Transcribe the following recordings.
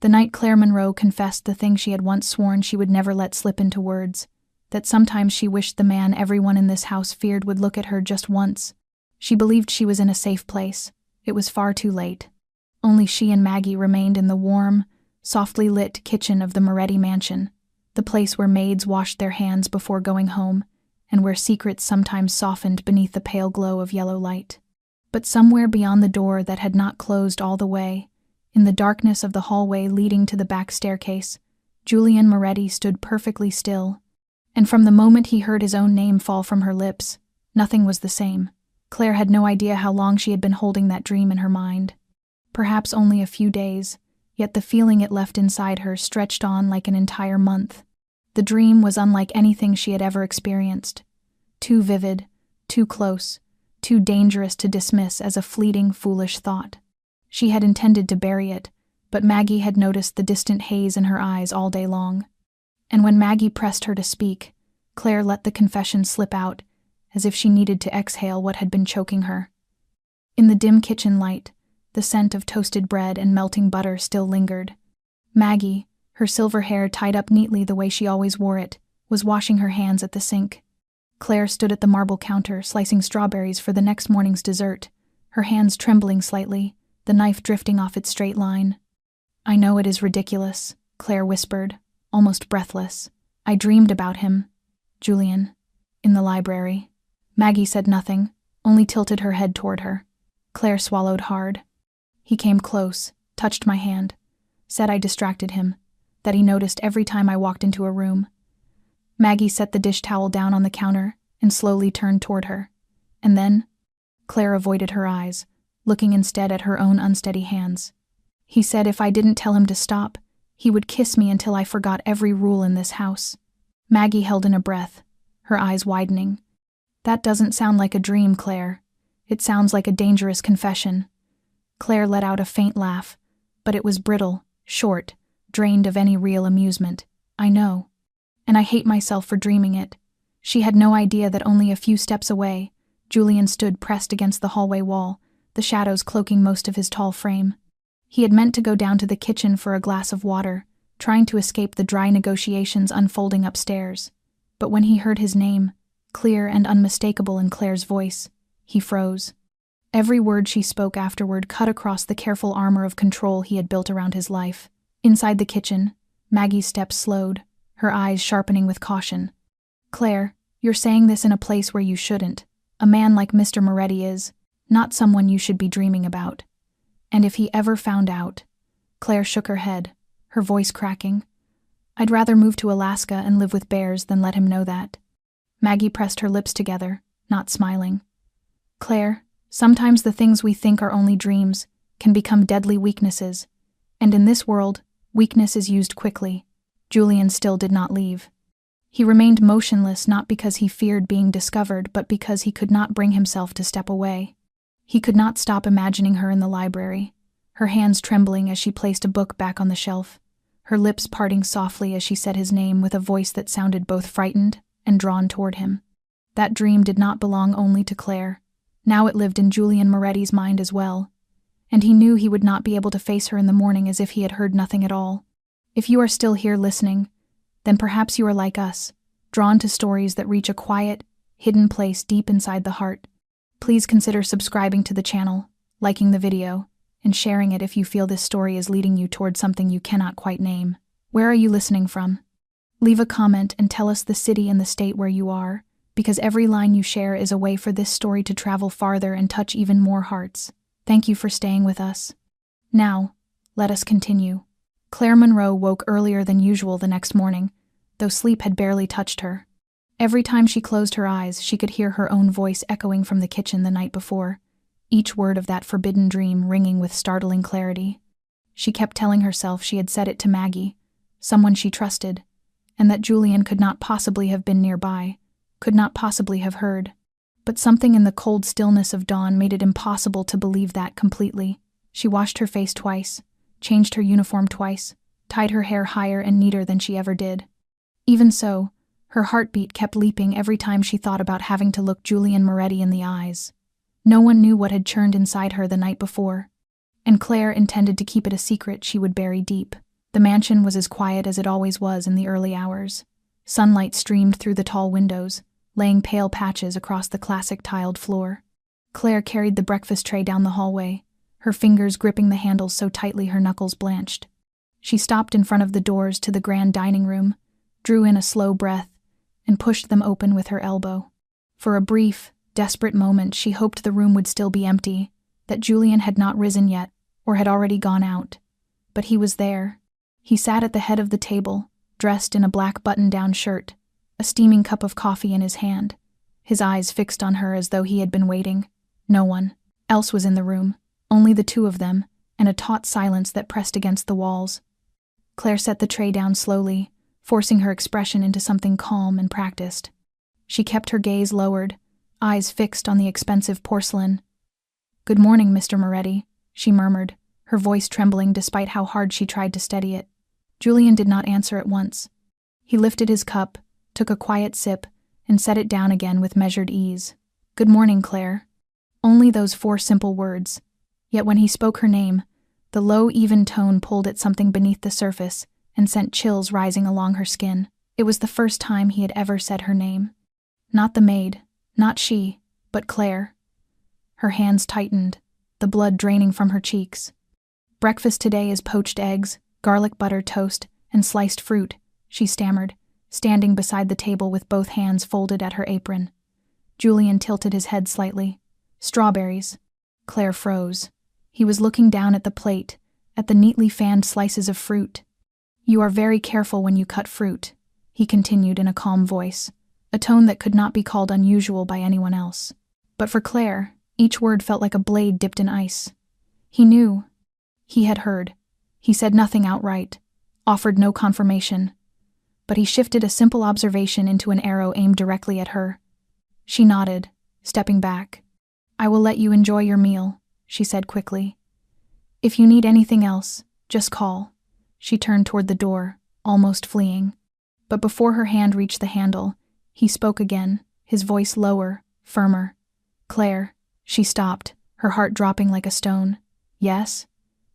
The night Claire Monroe confessed the thing she had once sworn she would never let slip into words, that sometimes she wished the man everyone in this house feared would look at her just once. She believed she was in a safe place. It was far too late. Only she and Maggie remained in the warm, softly lit kitchen of the Moretti mansion, the place where maids washed their hands before going home, and where secrets sometimes softened beneath the pale glow of yellow light. But somewhere beyond the door that had not closed all the way, in the darkness of the hallway leading to the back staircase, Julian Moretti stood perfectly still, and from the moment he heard his own name fall from her lips, nothing was the same. Claire had no idea how long she had been holding that dream in her mind. Perhaps only a few days, yet the feeling it left inside her stretched on like an entire month. The dream was unlike anything she had ever experienced. Too vivid, too close, too dangerous to dismiss as a fleeting, foolish thought. She had intended to bury it, but Maggie had noticed the distant haze in her eyes all day long. And when Maggie pressed her to speak, Claire let the confession slip out, as if she needed to exhale what had been choking her. In the dim kitchen light, the scent of toasted bread and melting butter still lingered. Maggie, her silver hair tied up neatly the way she always wore it, was washing her hands at the sink. Claire stood at the marble counter, slicing strawberries for the next morning's dessert, her hands trembling slightly, the knife drifting off its straight line. "I know it is ridiculous," Claire whispered, almost breathless. "I dreamed about him, Julian, in the library." Maggie said nothing, only tilted her head toward her. Claire swallowed hard. "He came close, touched my hand, said I distracted him, that he noticed every time I walked into a room." Maggie set the dish towel down on the counter and slowly turned toward her. And then, Claire avoided her eyes, looking instead at her own unsteady hands. "He said if I didn't tell him to stop, he would kiss me until I forgot every rule in this house." Maggie held in a breath, her eyes widening. "That doesn't sound like a dream, Claire. It sounds like a dangerous confession." Claire let out a faint laugh, but it was brittle, short, drained of any real amusement. "I know. And I hate myself for dreaming it." She had no idea that only a few steps away, Julian stood pressed against the hallway wall, the shadows cloaking most of his tall frame. He had meant to go down to the kitchen for a glass of water, trying to escape the dry negotiations unfolding upstairs. But when he heard his name, clear and unmistakable in Claire's voice, he froze. Every word she spoke afterward cut across the careful armor of control he had built around his life. Inside the kitchen, Maggie's steps slowed, her eyes sharpening with caution. "Claire, you're saying this in a place where you shouldn't. A man like Mr. Moretti is not someone you should be dreaming about. And if he ever found out..." Claire shook her head, her voice cracking. "I'd rather move to Alaska and live with bears than let him know that." Maggie pressed her lips together, not smiling. "Claire, sometimes the things we think are only dreams can become deadly weaknesses, and in this world, weakness is used quickly." Julian still did not leave. He remained motionless not because he feared being discovered, but because he could not bring himself to step away. He could not stop imagining her in the library, her hands trembling as she placed a book back on the shelf, her lips parting softly as she said his name with a voice that sounded both frightened and drawn toward him. That dream did not belong only to Claire. Now it lived in Julian Moretti's mind as well, and he knew he would not be able to face her in the morning as if he had heard nothing at all. If you are still here listening, then perhaps you are like us, drawn to stories that reach a quiet, hidden place deep inside the heart. Please consider subscribing to the channel, liking the video, and sharing it if you feel this story is leading you toward something you cannot quite name. Where are you listening from? Leave a comment and tell us the city and the state where you are, because every line you share is a way for this story to travel farther and touch even more hearts. Thank you for staying with us. Now, let us continue. Claire Monroe woke earlier than usual the next morning, though sleep had barely touched her. Every time she closed her eyes, she could hear her own voice echoing from the kitchen the night before, each word of that forbidden dream ringing with startling clarity. She kept telling herself she had said it to Maggie, someone she trusted, and that Julian could not possibly have been nearby, could not possibly have heard. But something in the cold stillness of dawn made it impossible to believe that completely. She washed her face twice, changed her uniform twice, tied her hair higher and neater than she ever did. Even so, her heartbeat kept leaping every time she thought about having to look Julian Moretti in the eyes. No one knew what had churned inside her the night before, and Claire intended to keep it a secret she would bury deep. The mansion was as quiet as it always was in the early hours. Sunlight streamed through the tall windows, laying pale patches across the classic tiled floor. Claire carried the breakfast tray down the hallway, her fingers gripping the handles so tightly her knuckles blanched. She stopped in front of the doors to the grand dining room, drew in a slow breath, and pushed them open with her elbow. For a brief, desperate moment she hoped the room would still be empty, that Julian had not risen yet, or had already gone out. But he was there. He sat at the head of the table, dressed in a black button-down shirt, a steaming cup of coffee in his hand, his eyes fixed on her as though he had been waiting. No one else was in the room, only the two of them, and a taut silence that pressed against the walls. Claire set the tray down slowly, forcing her expression into something calm and practiced. She kept her gaze lowered, eyes fixed on the expensive porcelain. "Good morning, Mr. Moretti," she murmured, her voice trembling despite how hard she tried to steady it. Julian did not answer at once. He lifted his cup, took a quiet sip, and set it down again with measured ease. "Good morning, Claire." Only those 4 simple words. Yet when he spoke her name, the low, even tone pulled at something beneath the surface and sent chills rising along her skin. It was the first time he had ever said her name. Not the maid, not she, but Claire. Her hands tightened, the blood draining from her cheeks. "Breakfast today is poached eggs, garlic butter toast, and sliced fruit," she stammered, standing beside the table with both hands folded at her apron. Julian tilted his head slightly. "Strawberries." Claire froze. He was looking down at the plate, at the neatly fanned slices of fruit. "You are very careful when you cut fruit," he continued in a calm voice, a tone that could not be called unusual by anyone else. But for Claire, each word felt like a blade dipped in ice. He knew. He had heard. He said nothing outright, offered no confirmation. But he shifted a simple observation into an arrow aimed directly at her. She nodded, stepping back. "I will let you enjoy your meal," she said quickly. "If you need anything else, just call." She turned toward the door, almost fleeing. But before her hand reached the handle, he spoke again, his voice lower, firmer. "Claire." She stopped, her heart dropping like a stone. "Yes?"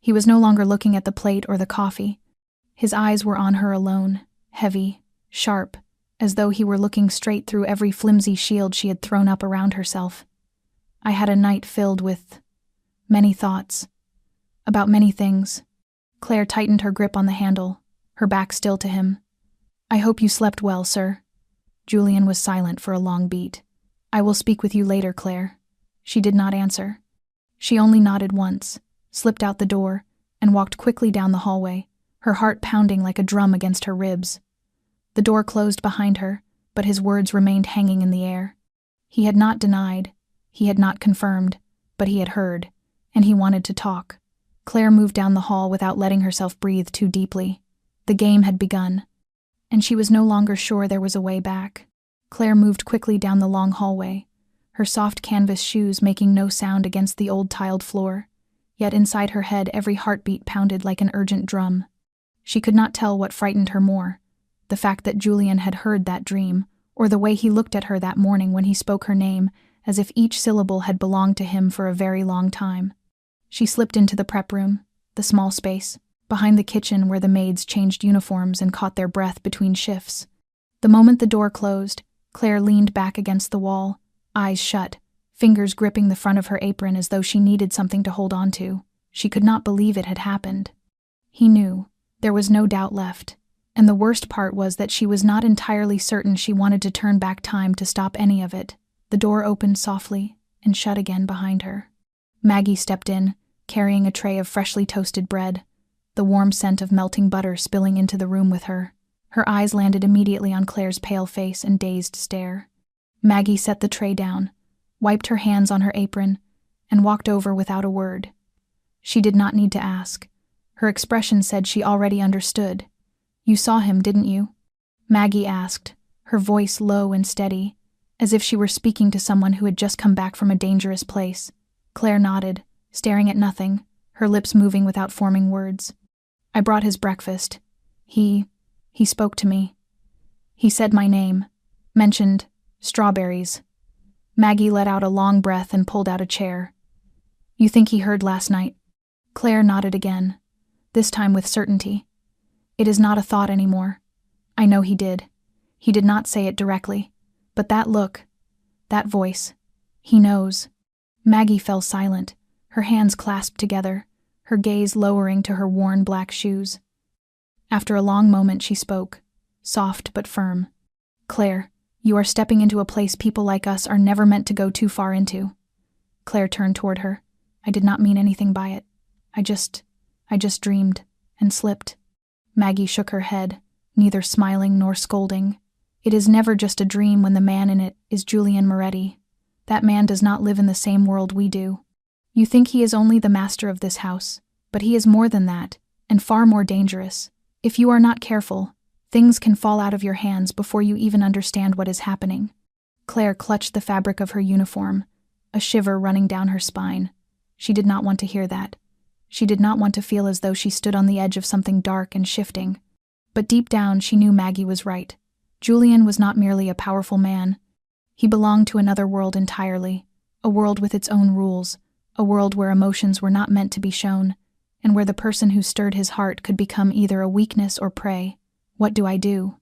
He was no longer looking at the plate or the coffee. His eyes were on her alone, heavy, sharp, as though he were looking straight through every flimsy shield she had thrown up around herself. "I had a night filled with many thoughts. About many things." Claire tightened her grip on the handle, her back still to him. "I hope you slept well, sir." Julian was silent for a long beat. "I will speak with you later, Claire." She did not answer. She only nodded once, slipped out the door, and walked quickly down the hallway, her heart pounding like a drum against her ribs. The door closed behind her, but his words remained hanging in the air. He had not denied, he had not confirmed, but he had heard, and he wanted to talk. Claire moved down the hall without letting herself breathe too deeply. The game had begun, and she was no longer sure there was a way back. Claire moved quickly down the long hallway, her soft canvas shoes making no sound against the old tiled floor, yet inside her head every heartbeat pounded like an urgent drum. She could not tell what frightened her more, the fact that Julian had heard that dream, or the way he looked at her that morning when he spoke her name, as if each syllable had belonged to him for a very long time. She slipped into the prep room, the small space, behind the kitchen where the maids changed uniforms and caught their breath between shifts. The moment the door closed, Claire leaned back against the wall, eyes shut, fingers gripping the front of her apron as though she needed something to hold on to. She could not believe it had happened. He knew. There was no doubt left. And the worst part was that she was not entirely certain she wanted to turn back time to stop any of it. The door opened softly and shut again behind her. Maggie stepped in, carrying a tray of freshly toasted bread, the warm scent of melting butter spilling into the room with her. Her eyes landed immediately on Claire's pale face and dazed stare. Maggie set the tray down, wiped her hands on her apron, and walked over without a word. She did not need to ask. Her expression said she already understood. "You saw him, didn't you?" Maggie asked, her voice low and steady, as if she were speaking to someone who had just come back from a dangerous place. Claire nodded, staring at nothing, her lips moving without forming words. "I brought his breakfast. He spoke to me. He said my name, mentioned strawberries." Maggie let out a long breath and pulled out a chair. "You think he heard last night?" Claire nodded again, this time with certainty. It is not a thought anymore. I know he did. He did not say it directly. But that look, that voice, he knows. Maggie fell silent, her hands clasped together, her gaze lowering to her worn black shoes. After a long moment she spoke, soft but firm. Claire, you are stepping into a place people like us are never meant to go too far into. Claire turned toward her. I did not mean anything by it. I just dreamed, and slipped. Maggie shook her head, neither smiling nor scolding. It is never just a dream when the man in it is Julian Moretti. That man does not live in the same world we do. You think he is only the master of this house, but he is more than that, and far more dangerous. If you are not careful, things can fall out of your hands before you even understand what is happening. Claire clutched the fabric of her uniform, a shiver running down her spine. She did not want to hear that. She did not want to feel as though she stood on the edge of something dark and shifting. But deep down she knew Maggie was right. Julian was not merely a powerful man. He belonged to another world entirely, a world with its own rules, a world where emotions were not meant to be shown, and where the person who stirred his heart could become either a weakness or prey. What do I do?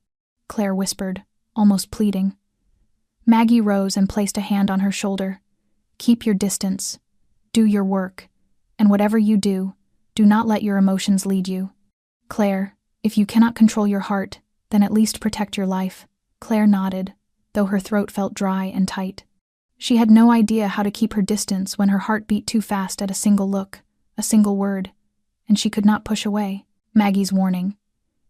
Claire whispered, almost pleading. Maggie rose and placed a hand on her shoulder. Keep your distance. Do your work. And whatever you do, do not let your emotions lead you. Claire, if you cannot control your heart, then at least protect your life. Claire nodded, though her throat felt dry and tight. She had no idea how to keep her distance when her heart beat too fast at a single look, a single word, and she could not push away. Maggie's warning.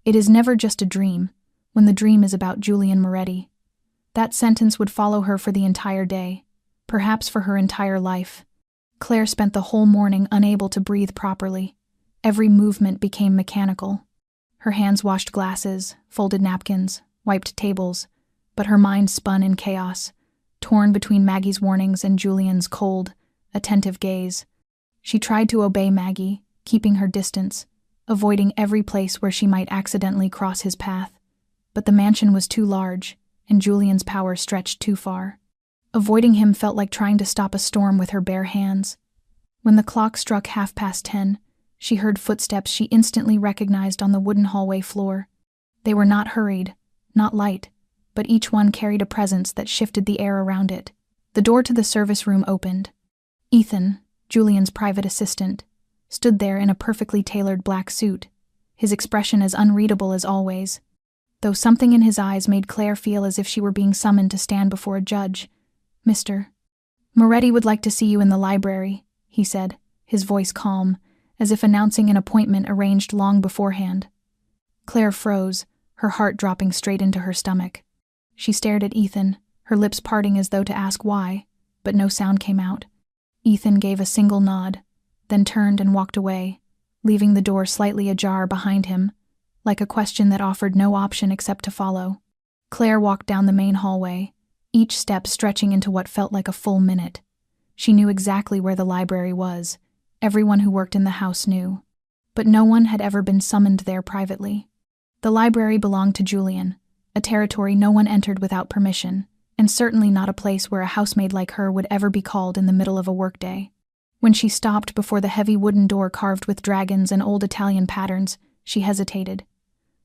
It is never just a dream, when the dream is about Julian Moretti. That sentence would follow her for the entire day, perhaps for her entire life. Claire spent the whole morning unable to breathe properly. Every movement became mechanical. Her hands washed glasses, folded napkins, wiped tables, but her mind spun in chaos, torn between Maggie's warnings and Julian's cold, attentive gaze. She tried to obey Maggie, keeping her distance, avoiding every place where she might accidentally cross his path. But the mansion was too large, and Julian's power stretched too far. Avoiding him felt like trying to stop a storm with her bare hands. When the clock struck 10:30, she heard footsteps she instantly recognized on the wooden hallway floor. They were not hurried, not light, but each one carried a presence that shifted the air around it. The door to the service room opened. Ethan, Julian's private assistant, stood there in a perfectly tailored black suit, his expression as unreadable as always, though something in his eyes made Claire feel as if she were being summoned to stand before a judge. Mr. Moretti would like to see you in the library, he said, his voice calm, as if announcing an appointment arranged long beforehand. Claire froze, her heart dropping straight into her stomach. She stared at Ethan, her lips parting as though to ask why, but no sound came out. Ethan gave a single nod, then turned and walked away, leaving the door slightly ajar behind him, like a question that offered no option except to follow. Claire walked down the main hallway, each step stretching into what felt like a full minute. She knew exactly where the library was. Everyone who worked in the house knew. But no one had ever been summoned there privately. The library belonged to Julian, a territory no one entered without permission, and certainly not a place where a housemaid like her would ever be called in the middle of a workday. When she stopped before the heavy wooden door carved with dragons and old Italian patterns, she hesitated.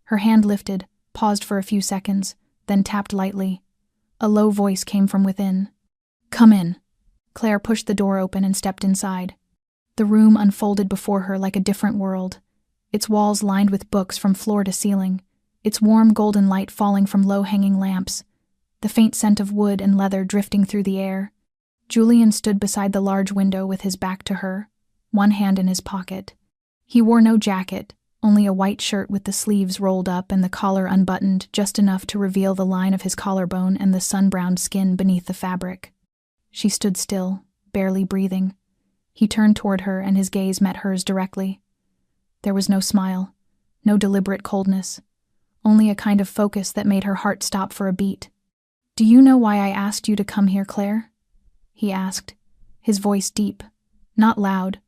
Her hand lifted, paused for a few seconds, then tapped lightly. A low voice came from within. "Come in." Claire pushed the door open and stepped inside. The room unfolded before her like a different world, its walls lined with books from floor to ceiling, its warm golden light falling from low-hanging lamps, the faint scent of wood and leather drifting through the air. Julian stood beside the large window with his back to her, one hand in his pocket. He wore no jacket, only a white shirt with the sleeves rolled up and the collar unbuttoned just enough to reveal the line of his collarbone and the sun-browned skin beneath the fabric. She stood still, barely breathing. He turned toward her and his gaze met hers directly. There was no smile, no deliberate coldness, only a kind of focus that made her heart stop for a beat. "Do you know why I asked you to come here, Claire?" he asked, his voice deep, not loud,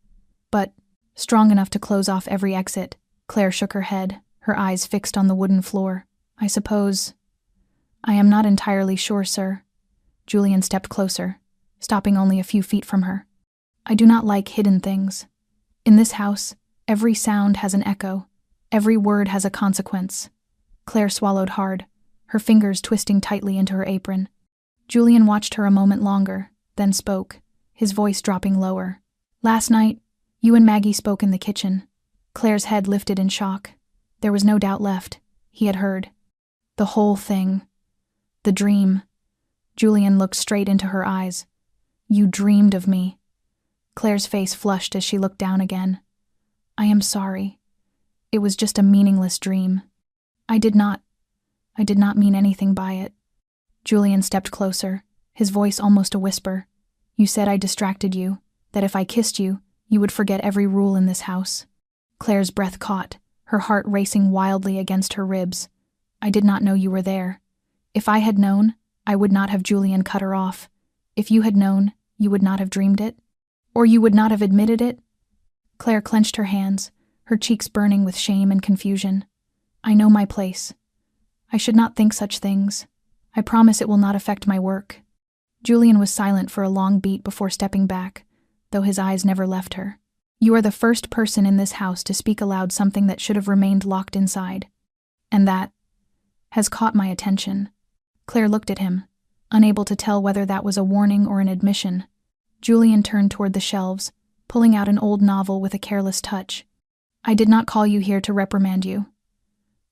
but strong enough to close off every exit. Claire shook her head, her eyes fixed on the wooden floor. "I suppose... I am not entirely sure, sir." Julian stepped closer, stopping only a few feet from her. "I do not like hidden things. In this house, every sound has an echo, Every word has a consequence. Claire swallowed hard, her fingers twisting tightly into her apron. Julian watched her a moment longer, then spoke, his voice dropping lower. Last night, you and Maggie spoke in the kitchen. Claire's head lifted in shock. There was no doubt left. He had heard. The whole thing. The dream. Julian looked straight into her eyes. You dreamed of me. Claire's face flushed as she looked down again. I am sorry. It was just a meaningless dream. I did not mean anything by it. Julian stepped closer, his voice almost a whisper. You said I distracted you, that if I kissed you, you would forget every rule in this house. Claire's breath caught, her heart racing wildly against her ribs. I did not know you were there. If I had known, I would not have. Julian cut her off. If you had known, you would not have dreamed it? Or you would not have admitted it? Claire clenched her hands, her cheeks burning with shame and confusion. I know my place. I should not think such things. I promise it will not affect my work. Julian was silent for a long beat before stepping back, though his eyes never left her. You are the first person in this house to speak aloud something that should have remained locked inside. And that has caught my attention. Claire looked at him, unable to tell whether that was a warning or an admission. Julian turned toward the shelves, pulling out an old novel with a careless touch. I did not call you here to reprimand you.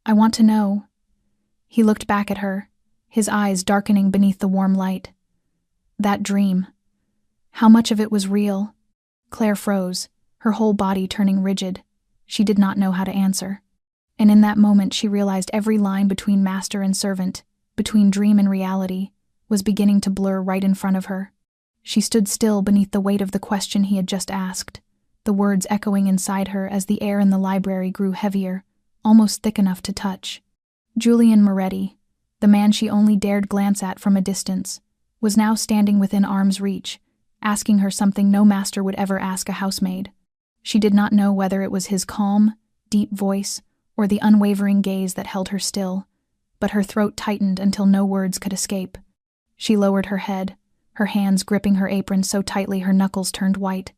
I want to know. He looked back at her, his eyes darkening beneath the warm light. That dream. How much of it was real? Claire froze, her whole body turning rigid. She did not know how to answer. And in that moment she realized every line between master and servant, between dream and reality, was beginning to blur right in front of her. She stood still beneath the weight of the question he had just asked, the words echoing inside her as the air in the library grew heavier, almost thick enough to touch. Julian Moretti, the man she only dared glance at from a distance, was now standing within arm's reach, asking her something no master would ever ask a housemaid. She did not know whether it was his calm, deep voice or the unwavering gaze that held her still, but her throat tightened until no words could escape. She lowered her head, her hands gripping her apron so tightly her knuckles turned white.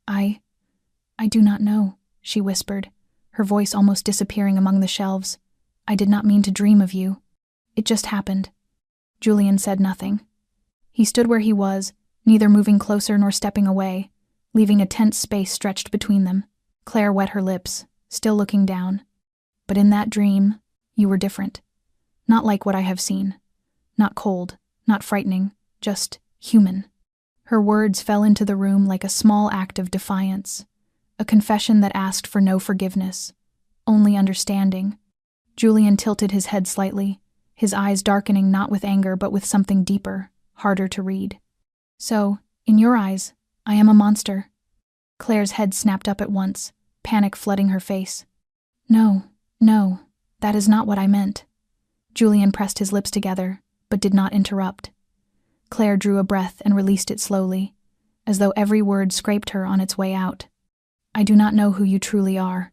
I do not know, she whispered, her voice almost disappearing among the shelves. I did not mean to dream of you. It just happened. Julian said nothing. He stood where he was, neither moving closer nor stepping away, leaving a tense space stretched between them. Claire wet her lips, still looking down. But in that dream, you were different. Not like what I have seen. Not cold, not frightening, just human. Her words fell into the room like a small act of defiance, a confession that asked for no forgiveness, only understanding. Julian tilted his head slightly, his eyes darkening not with anger but with something deeper, harder to read. So, in your eyes, I am a monster. Claire's head snapped up at once, panic flooding her face. No, that is not what I meant. Julian pressed his lips together, but did not interrupt. Claire drew a breath and released it slowly, as though every word scraped her on its way out. I do not know who you truly are.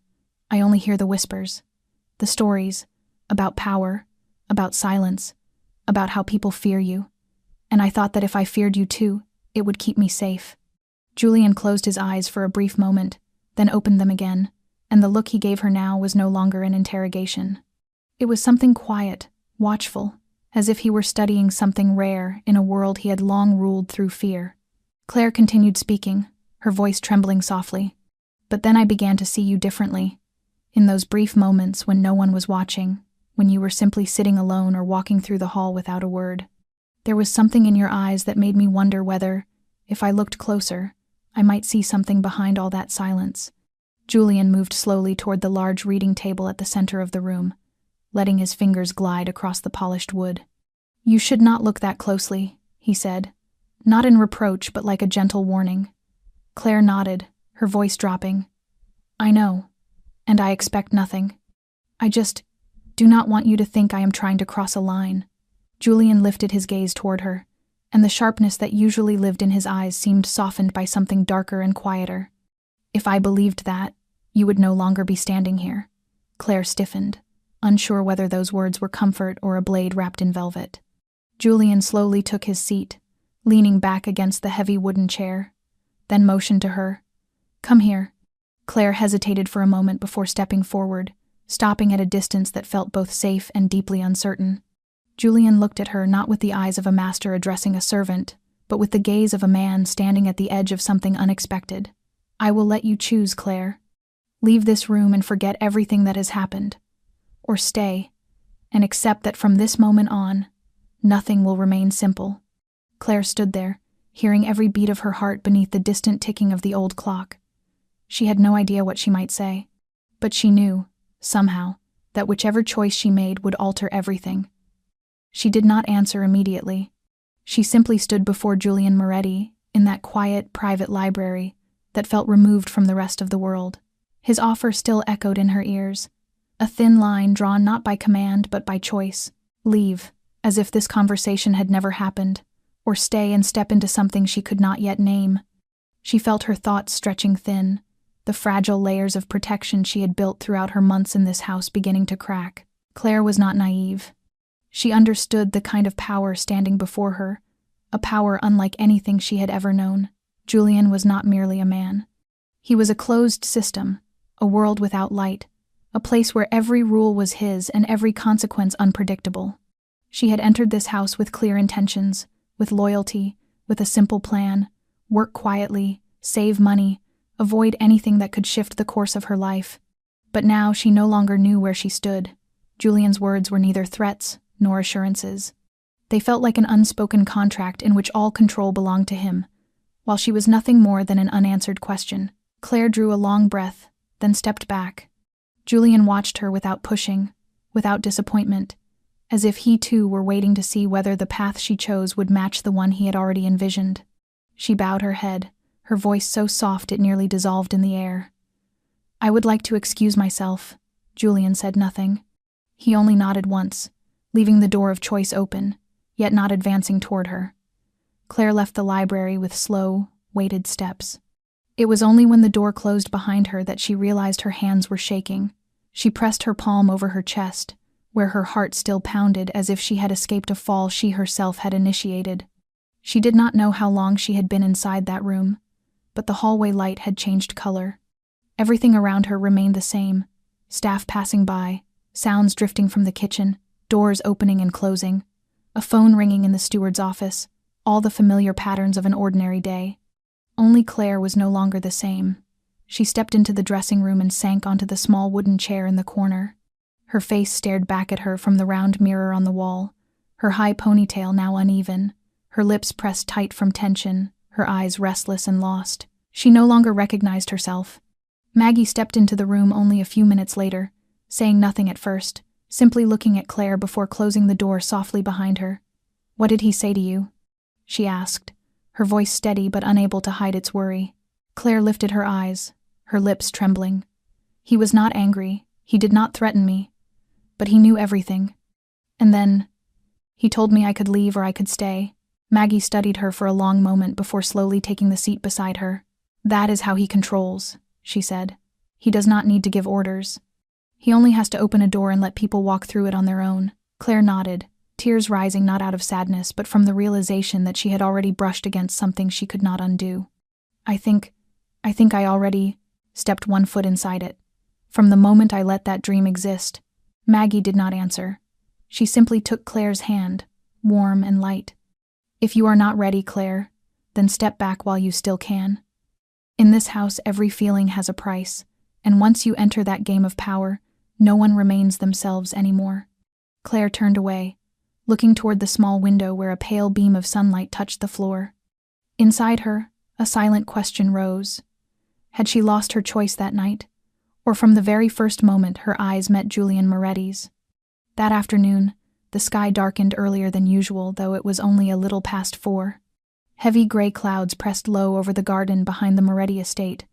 I only hear the whispers, the stories, about power, about silence, about how people fear you. And I thought that if I feared you too, it would keep me safe. Julian closed his eyes for a brief moment, then opened them again, and the look he gave her now was no longer an interrogation. It was something quiet, watchful, as if he were studying something rare in a world he had long ruled through fear. Claire continued speaking, her voice trembling softly. But then I began to see you differently. In those brief moments when no one was watching, when you were simply sitting alone or walking through the hall without a word. There was something in your eyes that made me wonder whether, if I looked closer, I might see something behind all that silence. Julian moved slowly toward the large reading table at the center of the room, letting his fingers glide across the polished wood. You should not look that closely, he said, not in reproach but like a gentle warning. Claire nodded, her voice dropping. I know, and I expect nothing. I just do not want you to think I am trying to cross a line. Julian lifted his gaze toward her, and the sharpness that usually lived in his eyes seemed softened by something darker and quieter. If I believed that, you would no longer be standing here. Claire stiffened, unsure whether those words were comfort or a blade wrapped in velvet. Julian slowly took his seat, leaning back against the heavy wooden chair, then motioned to her. Come here. Claire hesitated for a moment before stepping forward, stopping at a distance that felt both safe and deeply uncertain. Julian looked at her not with the eyes of a master addressing a servant, but with the gaze of a man standing at the edge of something unexpected. "I will let you choose, Claire. Leave this room and forget everything that has happened. Or stay, and accept that from this moment on, nothing will remain simple." Claire stood there, hearing every beat of her heart beneath the distant ticking of the old clock. She had no idea what she might say, but she knew, somehow, that whichever choice she made would alter everything. She did not answer immediately. She simply stood before Julian Moretti in that quiet, private library that felt removed from the rest of the world. His offer still echoed in her ears, a thin line drawn not by command but by choice. Leave, as if this conversation had never happened, or stay and step into something she could not yet name. She felt her thoughts stretching thin, the fragile layers of protection she had built throughout her months in this house beginning to crack. Claire was not naive. She understood the kind of power standing before her, a power unlike anything she had ever known. Julian was not merely a man. He was a closed system, a world without light, a place where every rule was his and every consequence unpredictable. She had entered this house with clear intentions, with loyalty, with a simple plan: work quietly, save money, avoid anything that could shift the course of her life. But now she no longer knew where she stood. Julian's words were neither threats nor assurances. They felt like an unspoken contract in which all control belonged to him, while she was nothing more than an unanswered question. Claire drew a long breath, then stepped back. Julian watched her without pushing, without disappointment, as if he too were waiting to see whether the path she chose would match the one he had already envisioned. She bowed her head, her voice so soft it nearly dissolved in the air. "I would like to excuse myself." Julian said nothing. He only nodded once, leaving the door of choice open, yet not advancing toward her. Claire left the library with slow, weighted steps. It was only when the door closed behind her that she realized her hands were shaking. She pressed her palm over her chest, where her heart still pounded as if she had escaped a fall she herself had initiated. She did not know how long she had been inside that room, but the hallway light had changed color. Everything around her remained the same: staff passing by, sounds drifting from the kitchen, doors opening and closing, a phone ringing in the steward's office, all the familiar patterns of an ordinary day. Only Claire was no longer the same. She stepped into the dressing room and sank onto the small wooden chair in the corner. Her face stared back at her from the round mirror on the wall, her high ponytail now uneven, her lips pressed tight from tension, her eyes restless and lost. She no longer recognized herself. Maggie stepped into the room only a few minutes later, saying nothing at first, simply looking at Claire before closing the door softly behind her. "What did he say to you?" she asked, her voice steady but unable to hide its worry. Claire lifted her eyes, her lips trembling. "He was not angry, he did not threaten me, but he knew everything. And then, he told me I could leave or I could stay." Maggie studied her for a long moment before slowly taking the seat beside her. "That is how he controls," she said. "He does not need to give orders. He only has to open a door and let people walk through it on their own." Claire nodded, tears rising not out of sadness but from the realization that she had already brushed against something she could not undo. I think I already stepped one foot inside it. From the moment I let that dream exist." Maggie did not answer. She simply took Claire's hand, warm and light. "If you are not ready, Claire, then step back while you still can. In this house, every feeling has a price, and once you enter that game of power, no one remains themselves anymore." Claire turned away, looking toward the small window where a pale beam of sunlight touched the floor. Inside her, a silent question rose. Had she lost her choice that night? Or from the very first moment her eyes met Julian Moretti's? That afternoon, the sky darkened earlier than usual, though it was only a little past 4. Heavy gray clouds pressed low over the garden behind the Moretti estate,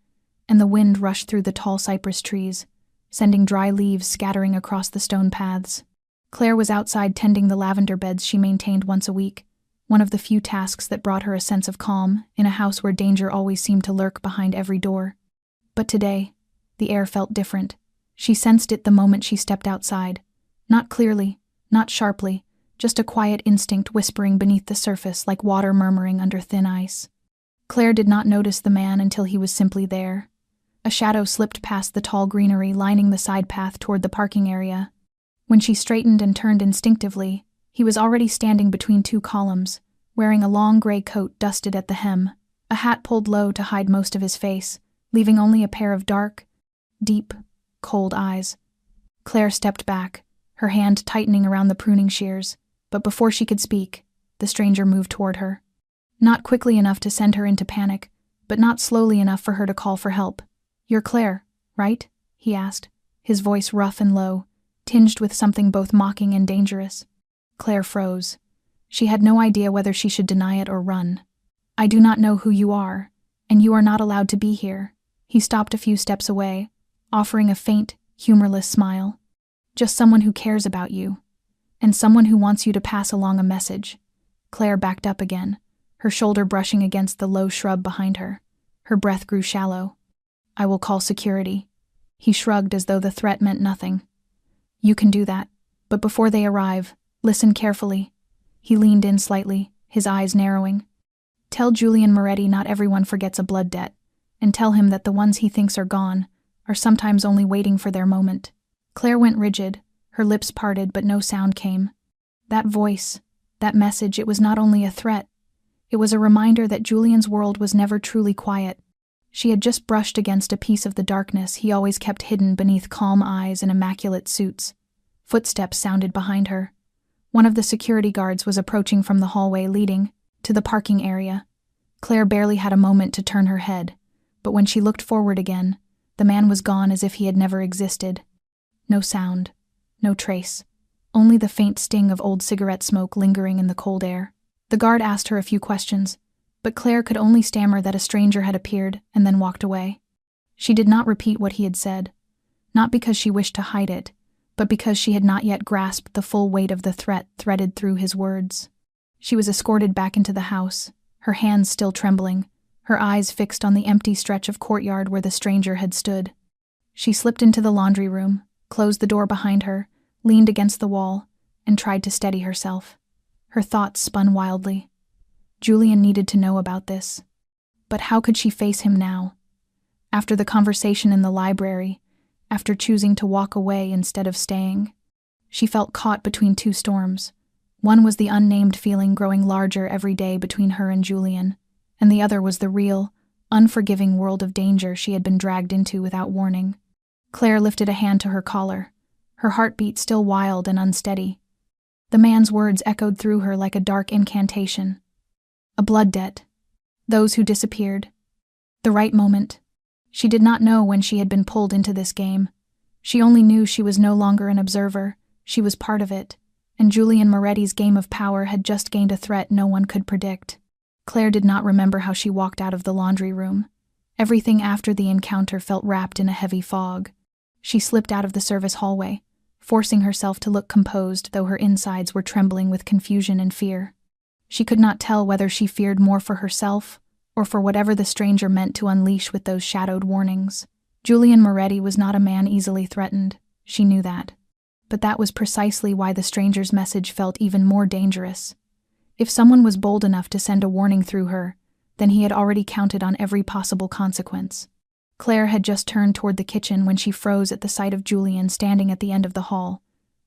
and the wind rushed through the tall cypress trees, sending dry leaves scattering across the stone paths. Claire was outside tending the lavender beds she maintained once a week, one of the few tasks that brought her a sense of calm in a house where danger always seemed to lurk behind every door. But today, the air felt different. She sensed it the moment she stepped outside. Not clearly, not sharply, just a quiet instinct whispering beneath the surface like water murmuring under thin ice. Claire did not notice the man until he was simply there. A shadow slipped past the tall greenery lining the side path toward the parking area. When she straightened and turned instinctively, he was already standing between two columns, wearing a long gray coat dusted at the hem, a hat pulled low to hide most of his face, leaving only a pair of dark, deep, cold eyes. Claire stepped back, her hand tightening around the pruning shears, but before she could speak, the stranger moved toward her. Not quickly enough to send her into panic, but not slowly enough for her to call for help. "You're Claire, right?" he asked, his voice rough and low, tinged with something both mocking and dangerous. Claire froze. She had no idea whether she should deny it or run. "I do not know who you are, and you are not allowed to be here." He stopped a few steps away, offering a faint, humorless smile. "Just someone who cares about you, and someone who wants you to pass along a message." Claire backed up again, her shoulder brushing against the low shrub behind her. Her breath grew shallow. "I will call security." He shrugged as though the threat meant nothing. "You can do that, but before they arrive, listen carefully." He leaned in slightly, his eyes narrowing. "Tell Julian Moretti not everyone forgets a blood debt, and tell him that the ones he thinks are gone are sometimes only waiting for their moment." Claire went rigid, her lips parted but no sound came. That voice, that message, it was not only a threat. It was a reminder that Julian's world was never truly quiet. She had just brushed against a piece of the darkness he always kept hidden beneath calm eyes and immaculate suits. Footsteps sounded behind her. One of the security guards was approaching from the hallway leading to the parking area. Claire barely had a moment to turn her head, but when she looked forward again, the man was gone as if he had never existed. No sound, no trace, only the faint sting of old cigarette smoke lingering in the cold air. The guard asked her a few questions, but Claire could only stammer that a stranger had appeared and then walked away. She did not repeat what he had said, not because she wished to hide it, but because she had not yet grasped the full weight of the threat threaded through his words. She was escorted back into the house, her hands still trembling, her eyes fixed on the empty stretch of courtyard where the stranger had stood. She slipped into the laundry room, closed the door behind her, leaned against the wall, and tried to steady herself. Her thoughts spun wildly. Julian needed to know about this. But how could she face him now? After the conversation in the library, after choosing to walk away instead of staying, she felt caught between two storms. One was the unnamed feeling growing larger every day between her and Julian, and the other was the real, unforgiving world of danger she had been dragged into without warning. Claire lifted a hand to her collar, her heartbeat still wild and unsteady. The man's words echoed through her like a dark incantation. A blood debt. Those who disappeared. The right moment. She did not know when she had been pulled into this game. She only knew she was no longer an observer, she was part of it, and Julian Moretti's game of power had just gained a threat no one could predict. Claire did not remember how she walked out of the laundry room. Everything after the encounter felt wrapped in a heavy fog. She slipped out of the service hallway, forcing herself to look composed though her insides were trembling with confusion and fear. She could not tell whether she feared more for herself or for whatever the stranger meant to unleash with those shadowed warnings. Julian Moretti was not a man easily threatened, she knew that. But that was precisely why the stranger's message felt even more dangerous. If someone was bold enough to send a warning through her, then he had already counted on every possible consequence. Claire had just turned toward the kitchen when she froze at the sight of Julian standing at the end of the hall.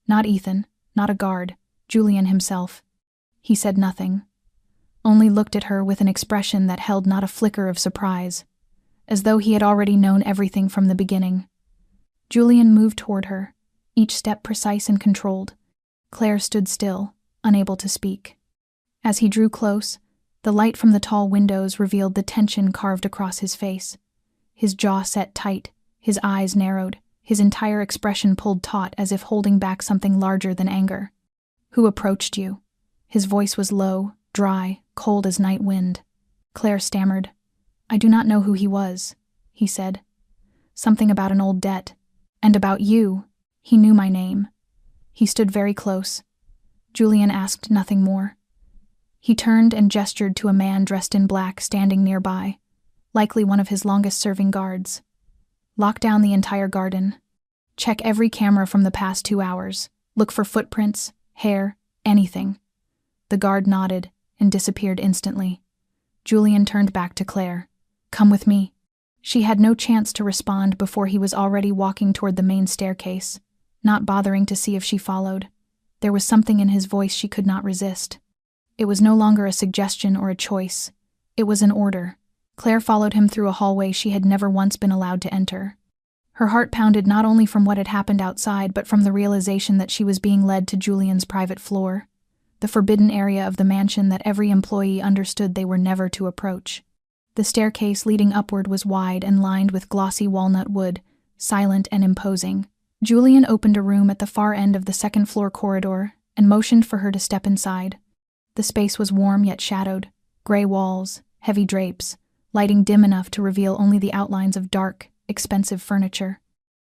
Not Ethan, not a guard, Julian himself. He said nothing, only looked at her with an expression that held not a flicker of surprise, as though he had already known everything from the beginning. Julian moved toward her, each step precise and controlled. Claire stood still, unable to speak. As he drew close, the light from the tall windows revealed the tension carved across his face. His jaw set tight, his eyes narrowed, his entire expression pulled taut as if holding back something larger than anger. "Who approached you?" His voice was low, dry, cold as night wind. Claire stammered. "I do not know who he was," he said. "Something about an old debt. And about you. He knew my name." He stood very close. Julian asked nothing more. He turned and gestured to a man dressed in black standing nearby, likely one of his longest-serving guards. "Lock down the entire garden. Check every camera from the past 2 hours. Look for footprints, hair, anything." The guard nodded and disappeared instantly. Julian turned back to Claire. "Come with me." She had no chance to respond before he was already walking toward the main staircase, not bothering to see if she followed. There was something in his voice she could not resist. It was no longer a suggestion or a choice. It was an order. Claire followed him through a hallway she had never once been allowed to enter. Her heart pounded not only from what had happened outside but from the realization that she was being led to Julian's private floor, the forbidden area of the mansion that every employee understood they were never to approach. The staircase leading upward was wide and lined with glossy walnut wood, silent and imposing. Julian opened a room at the far end of the second-floor corridor and motioned for her to step inside. The space was warm yet shadowed, gray walls, heavy drapes, lighting dim enough to reveal only the outlines of dark, expensive furniture.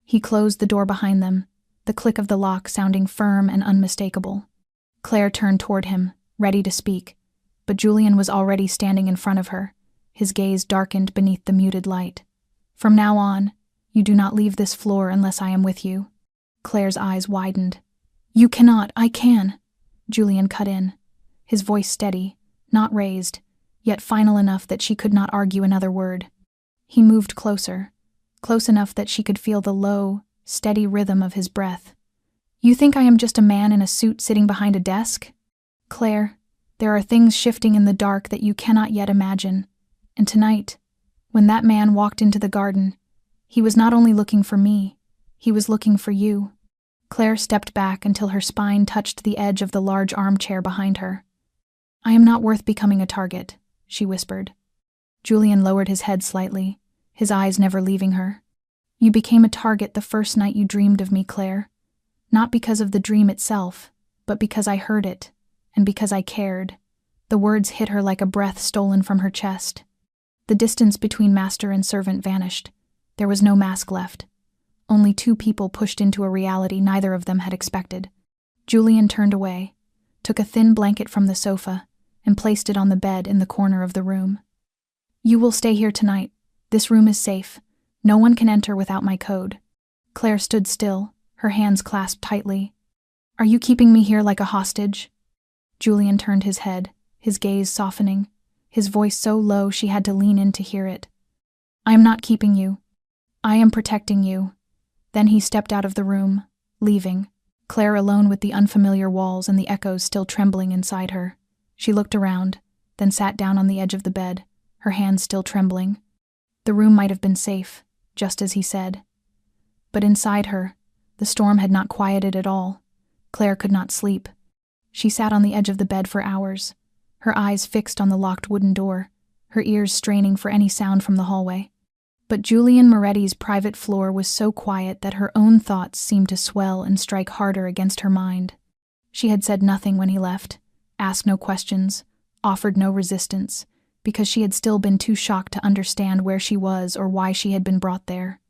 He closed the door behind them, the click of the lock sounding firm and unmistakable. Claire turned toward him, ready to speak, but Julian was already standing in front of her, his gaze darkened beneath the muted light. "From now on, you do not leave this floor unless I am with you." Claire's eyes widened. "You cannot, I can," Julian cut in, his voice steady, not raised, yet final enough that she could not argue another word. He moved closer, close enough that she could feel the low, steady rhythm of his breath. "You think I am just a man in a suit sitting behind a desk? Claire, there are things shifting in the dark that you cannot yet imagine. And tonight, when that man walked into the garden, he was not only looking for me, he was looking for you." Claire stepped back until her spine touched the edge of the large armchair behind her. "I am not worth becoming a target," she whispered. Julian lowered his head slightly, his eyes never leaving her. "You became a target the first night you dreamed of me, Claire. Not because of the dream itself, but because I heard it, and because I cared." The words hit her like a breath stolen from her chest. The distance between master and servant vanished. There was no mask left. Only two people pushed into a reality neither of them had expected. Julian turned away, took a thin blanket from the sofa, and placed it on the bed in the corner of the room. "You will stay here tonight. This room is safe. No one can enter without my code." Claire stood still, her hands clasped tightly. "Are you keeping me here like a hostage?" Julian turned his head, his gaze softening, his voice so low she had to lean in to hear it. "I am not keeping you. I am protecting you." Then he stepped out of the room, leaving, Claire alone with the unfamiliar walls and the echoes still trembling inside her. She looked around, then sat down on the edge of the bed, her hands still trembling. The room might have been safe, just as he said. But inside her, the storm had not quieted at all. Claire could not sleep. She sat on the edge of the bed for hours, her eyes fixed on the locked wooden door, her ears straining for any sound from the hallway. But Julian Moretti's private floor was so quiet that her own thoughts seemed to swell and strike harder against her mind. She had said nothing when he left, asked no questions, offered no resistance, because she had still been too shocked to understand where she was or why she had been brought there.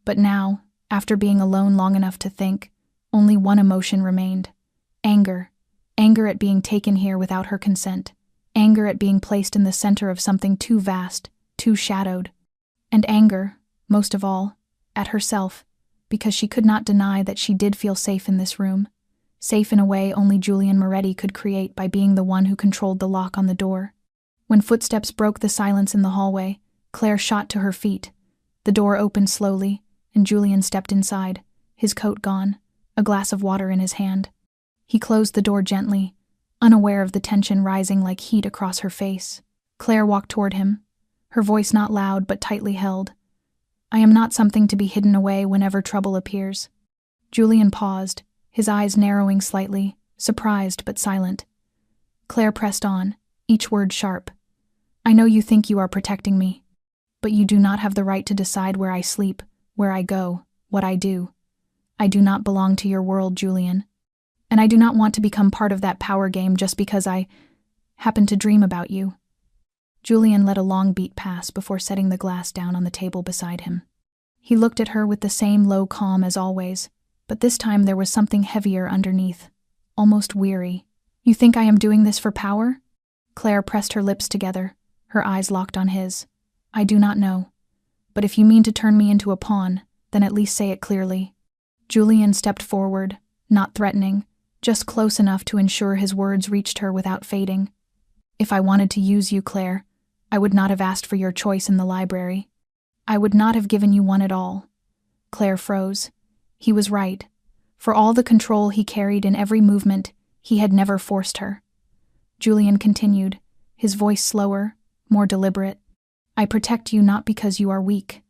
But now, after being alone long enough to think, only one emotion remained: anger. Anger at being taken here without her consent. Anger at being placed in the center of something too vast, too shadowed. And anger, most of all, at herself, because she could not deny that she did feel safe in this room, safe in a way only Julian Moretti could create by being the one who controlled the lock on the door. When footsteps broke the silence in the hallway, Claire shot to her feet. The door opened slowly, and Julian stepped inside, his coat gone, a glass of water in his hand. He closed the door gently, unaware of the tension rising like heat across her face. Claire walked toward him, her voice not loud but tightly held. "I am not something to be hidden away whenever trouble appears." Julian paused, his eyes narrowing slightly, surprised but silent. Claire pressed on, each word sharp. "I know you think you are protecting me, but you do not have the right to decide where I sleep, where I go, what I do. I do not belong to your world, Julian. And I do not want to become part of that power game just because I happen to dream about you." Julian let a long beat pass before setting the glass down on the table beside him. He looked at her with the same low calm as always, but this time there was something heavier underneath, almost weary. "You think I am doing this for power?" Claire pressed her lips together, her eyes locked on his. "I do not know. But if you mean to turn me into a pawn, then at least say it clearly." Julian stepped forward, not threatening, just close enough to ensure his words reached her without fading. "If I wanted to use you, Claire, I would not have asked for your choice in the library. I would not have given you one at all. Claire froze. He was right. For all the control he carried in every movement, he had never forced her. Julian continued, his voice slower, more deliberate. I protect you not because you are weak.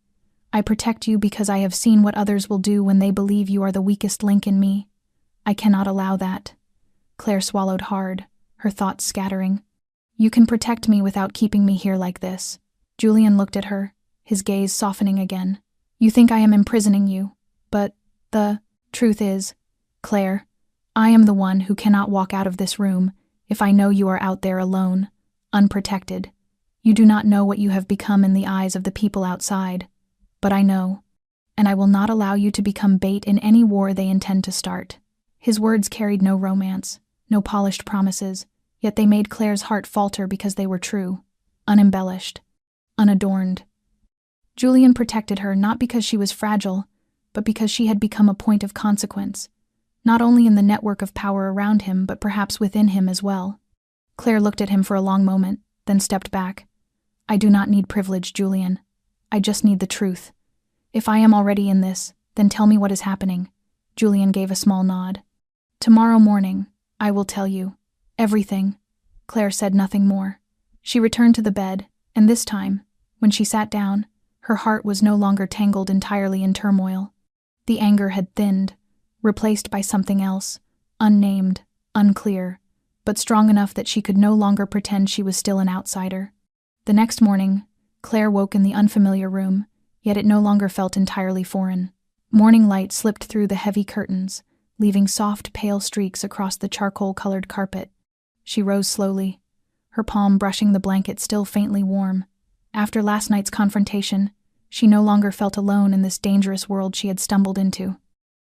I protect you because I have seen what others will do when they believe you are the weakest link in me. I cannot allow that. Claire swallowed hard, her thoughts scattering. You can protect me without keeping me here like this. Julian looked at her, his gaze softening again. You think I am imprisoning you, but the truth is, Claire, I am the one who cannot walk out of this room if I know you are out there alone, unprotected. You do not know what you have become in the eyes of the people outside, but I know, and I will not allow you to become bait in any war they intend to start. His words carried no romance, no polished promises, yet they made Claire's heart falter because they were true, unembellished, unadorned. Julian protected her not because she was fragile, but because she had become a point of consequence, not only in the network of power around him, but perhaps within him as well. Claire looked at him for a long moment, then stepped back. I do not need privilege, Julian. I just need the truth. If I am already in this, then tell me what is happening. Julian gave a small nod. Tomorrow morning, I will tell you. Everything. Claire said nothing more. She returned to the bed, and this time, when she sat down, her heart was no longer tangled entirely in turmoil. The anger had thinned, replaced by something else, unnamed, unclear, but strong enough that she could no longer pretend she was still an outsider. The next morning, Claire woke in the unfamiliar room, yet it no longer felt entirely foreign. Morning light slipped through the heavy curtains, leaving soft, pale streaks across the charcoal-colored carpet. She rose slowly, her palm brushing the blanket still faintly warm. After last night's confrontation, she no longer felt alone in this dangerous world she had stumbled into.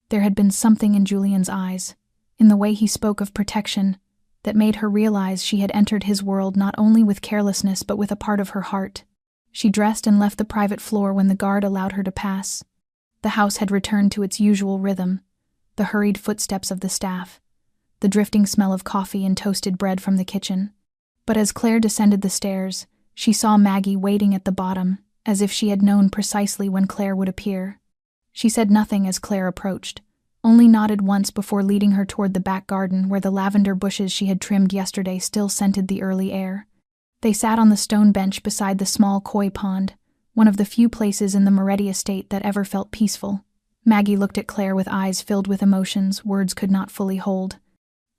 There had been something in Julian's eyes, in the way he spoke of protection, that made her realize she had entered his world not only with carelessness but with a part of her heart. She dressed and left the private floor when the guard allowed her to pass. The house had returned to its usual rhythm, the hurried footsteps of the staff, the drifting smell of coffee and toasted bread from the kitchen. But as Claire descended the stairs, she saw Maggie waiting at the bottom, as if she had known precisely when Claire would appear. She said nothing as Claire approached, only nodded once before leading her toward the back garden where the lavender bushes she had trimmed yesterday still scented the early air. They sat on the stone bench beside the small koi pond, one of the few places in the Moretti estate that ever felt peaceful. Maggie looked at Claire with eyes filled with emotions words could not fully hold.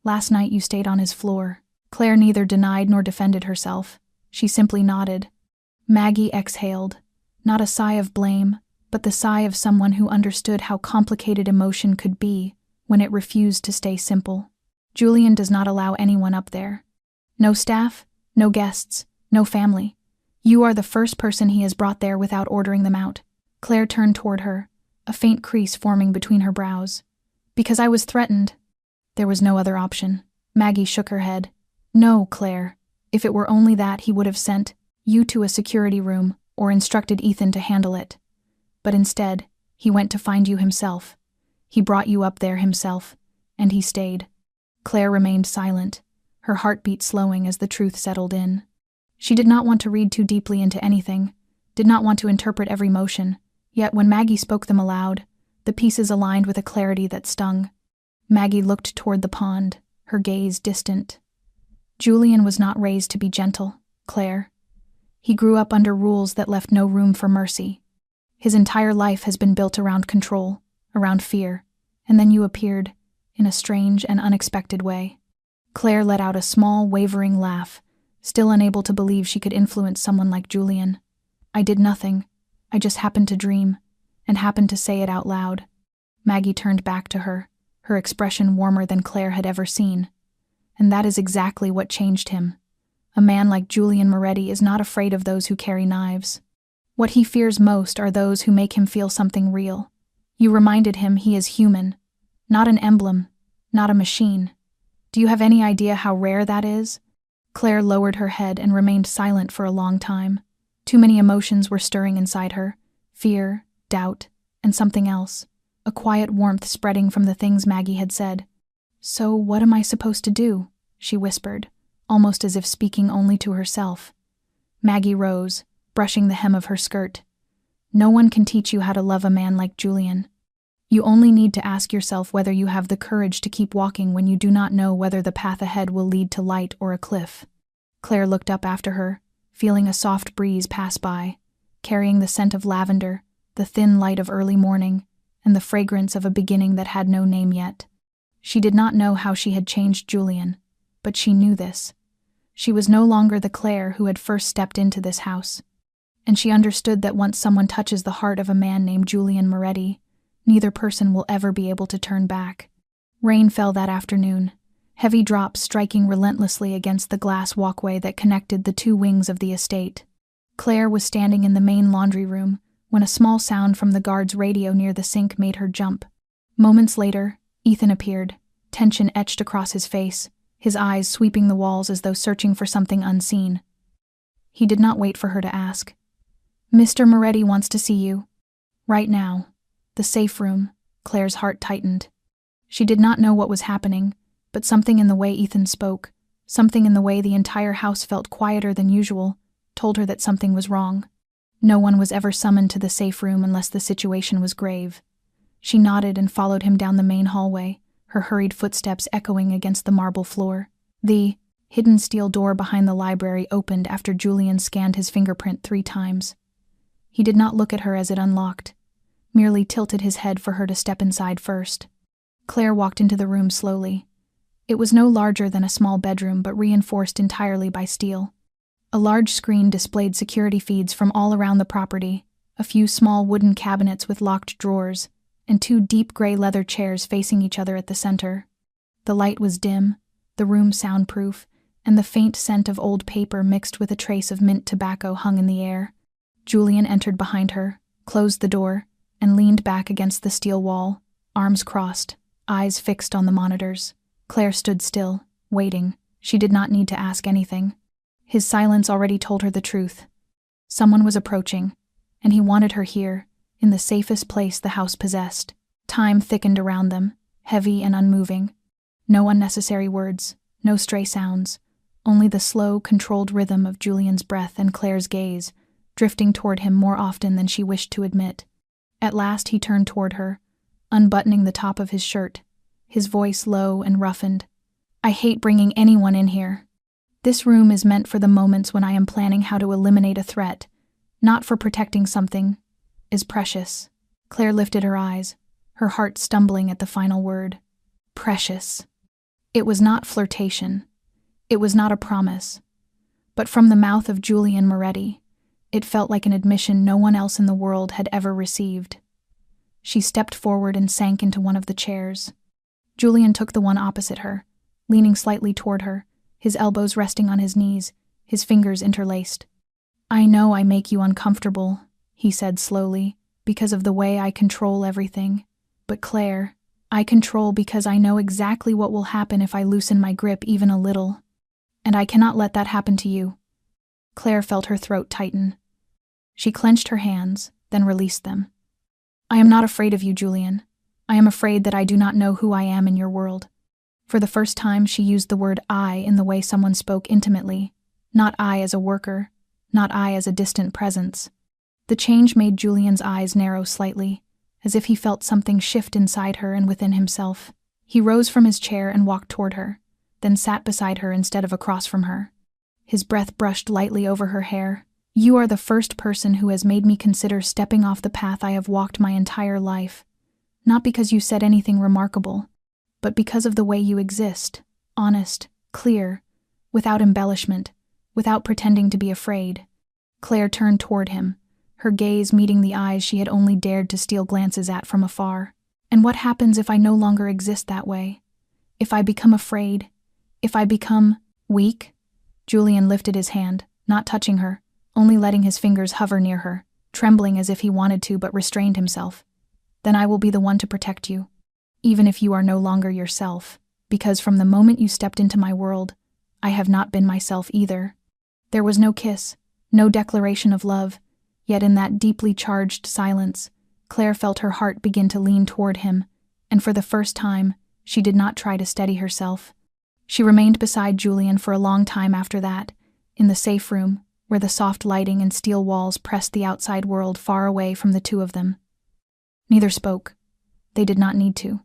Last night you stayed on his floor. Claire neither denied nor defended herself. She simply nodded. Maggie exhaled, not a sigh of blame, but the sigh of someone who understood how complicated emotion could be when it refused to stay simple. Julian does not allow anyone up there. No staff, no guests, no family. You are the first person he has brought there without ordering them out. Claire turned toward her, a faint crease forming between her brows. Because I was threatened. There was no other option. Maggie shook her head. No, Claire. If it were only that, he would have sent you to a security room or instructed Ethan to handle it. But instead, he went to find you himself. He brought you up there himself, and he stayed. Claire remained silent, her heartbeat slowing as the truth settled in. She did not want to read too deeply into anything, did not want to interpret every motion, yet when Maggie spoke them aloud, the pieces aligned with a clarity that stung. Maggie looked toward the pond, her gaze distant. Julian was not raised to be gentle, Claire. He grew up under rules that left no room for mercy. His entire life has been built around control, around fear, and then you appeared, in a strange and unexpected way. Claire let out a small, wavering laugh, still unable to believe she could influence someone like Julian. I did nothing. I just happened to dream, and happened to say it out loud. Maggie turned back to her, her expression warmer than Claire had ever seen. And that is exactly what changed him. A man like Julian Moretti is not afraid of those who carry knives. What he fears most are those who make him feel something real. You reminded him he is human, not an emblem, not a machine. Do you have any idea how rare that is? Claire lowered her head and remained silent for a long time. Too many emotions were stirring inside her, fear, doubt, and something else, a quiet warmth spreading from the things Maggie had said. So what am I supposed to do? She whispered, almost as if speaking only to herself. Maggie rose, brushing the hem of her skirt. No one can teach you how to love a man like Julian. You only need to ask yourself whether you have the courage to keep walking when you do not know whether the path ahead will lead to light or a cliff. Claire looked up after her, feeling a soft breeze pass by, carrying the scent of lavender, the thin light of early morning, and the fragrance of a beginning that had no name yet. She did not know how she had changed Julian, but she knew this. She was no longer the Claire who had first stepped into this house. And she understood that once someone touches the heart of a man named Julian Moretti, neither person will ever be able to turn back. Rain fell that afternoon, heavy drops striking relentlessly against the glass walkway that connected the two wings of the estate. Claire was standing in the main laundry room when a small sound from the guard's radio near the sink made her jump. Moments later, Ethan appeared, tension etched across his face, his eyes sweeping the walls as though searching for something unseen. He did not wait for her to ask. "Mr. Moretti wants to see you. Right now." The safe room. Claire's heart tightened. She did not know what was happening, but something in the way Ethan spoke, something in the way the entire house felt quieter than usual, told her that something was wrong. No one was ever summoned to the safe room unless the situation was grave. She nodded and followed him down the main hallway, her hurried footsteps echoing against the marble floor. The hidden steel door behind the library opened after Julian scanned his fingerprint 3 times. He did not look at her as it unlocked, merely tilted his head for her to step inside first. Claire walked into the room slowly. It was no larger than a small bedroom but reinforced entirely by steel. A large screen displayed security feeds from all around the property, a few small wooden cabinets with locked drawers, and 2 deep gray leather chairs facing each other at the center. The light was dim, the room soundproof, and the faint scent of old paper mixed with a trace of mint tobacco hung in the air. Julian entered behind her, closed the door, and leaned back against the steel wall, arms crossed, eyes fixed on the monitors. Claire stood still, waiting. She did not need to ask anything. His silence already told her the truth. Someone was approaching, and he wanted her here, in the safest place the house possessed. Time thickened around them, heavy and unmoving. No unnecessary words, no stray sounds, only the slow, controlled rhythm of Julian's breath and Claire's gaze, drifting toward him more often than she wished to admit. At last he turned toward her, unbuttoning the top of his shirt, his voice low and roughened. "I hate bringing anyone in here. This room is meant for the moments when I am planning how to eliminate a threat, not for protecting something is precious." Claire lifted her eyes, her heart stumbling at the final word. Precious. It was not flirtation. It was not a promise. But from the mouth of Julian Moretti, it felt like an admission no one else in the world had ever received. She stepped forward and sank into one of the chairs. Julian took the one opposite her, leaning slightly toward her, his elbows resting on his knees, his fingers interlaced. "I know I make you uncomfortable," he said slowly, "because of the way I control everything. But Claire, I control because I know exactly what will happen if I loosen my grip even a little. And I cannot let that happen to you." Claire felt her throat tighten. She clenched her hands, then released them. "I am not afraid of you, Julian. I am afraid that I do not know who I am in your world." For the first time, she used the word "I" in the way someone spoke intimately, not I as a worker, not I as a distant presence. The change made Julian's eyes narrow slightly, as if he felt something shift inside her and within himself. He rose from his chair and walked toward her, then sat beside her instead of across from her. His breath brushed lightly over her hair. "You are the first person who has made me consider stepping off the path I have walked my entire life. Not because you said anything remarkable, but because of the way you exist, honest, clear, without embellishment, without pretending to be afraid." Claire turned toward him, her gaze meeting the eyes she had only dared to steal glances at from afar. "And what happens if I no longer exist that way? If I become afraid? If I become weak?" Julian lifted his hand, not touching her, only letting his fingers hover near her, trembling as if he wanted to but restrained himself. "Then I will be the one to protect you, even if you are no longer yourself, because from the moment you stepped into my world, I have not been myself either." There was no kiss, no declaration of love, yet in that deeply charged silence, Claire felt her heart begin to lean toward him, and for the first time, she did not try to steady herself. She remained beside Julian for a long time after that, in the safe room, where where the soft lighting and steel walls pressed the outside world far away from the two of them. Neither spoke. They did not need to.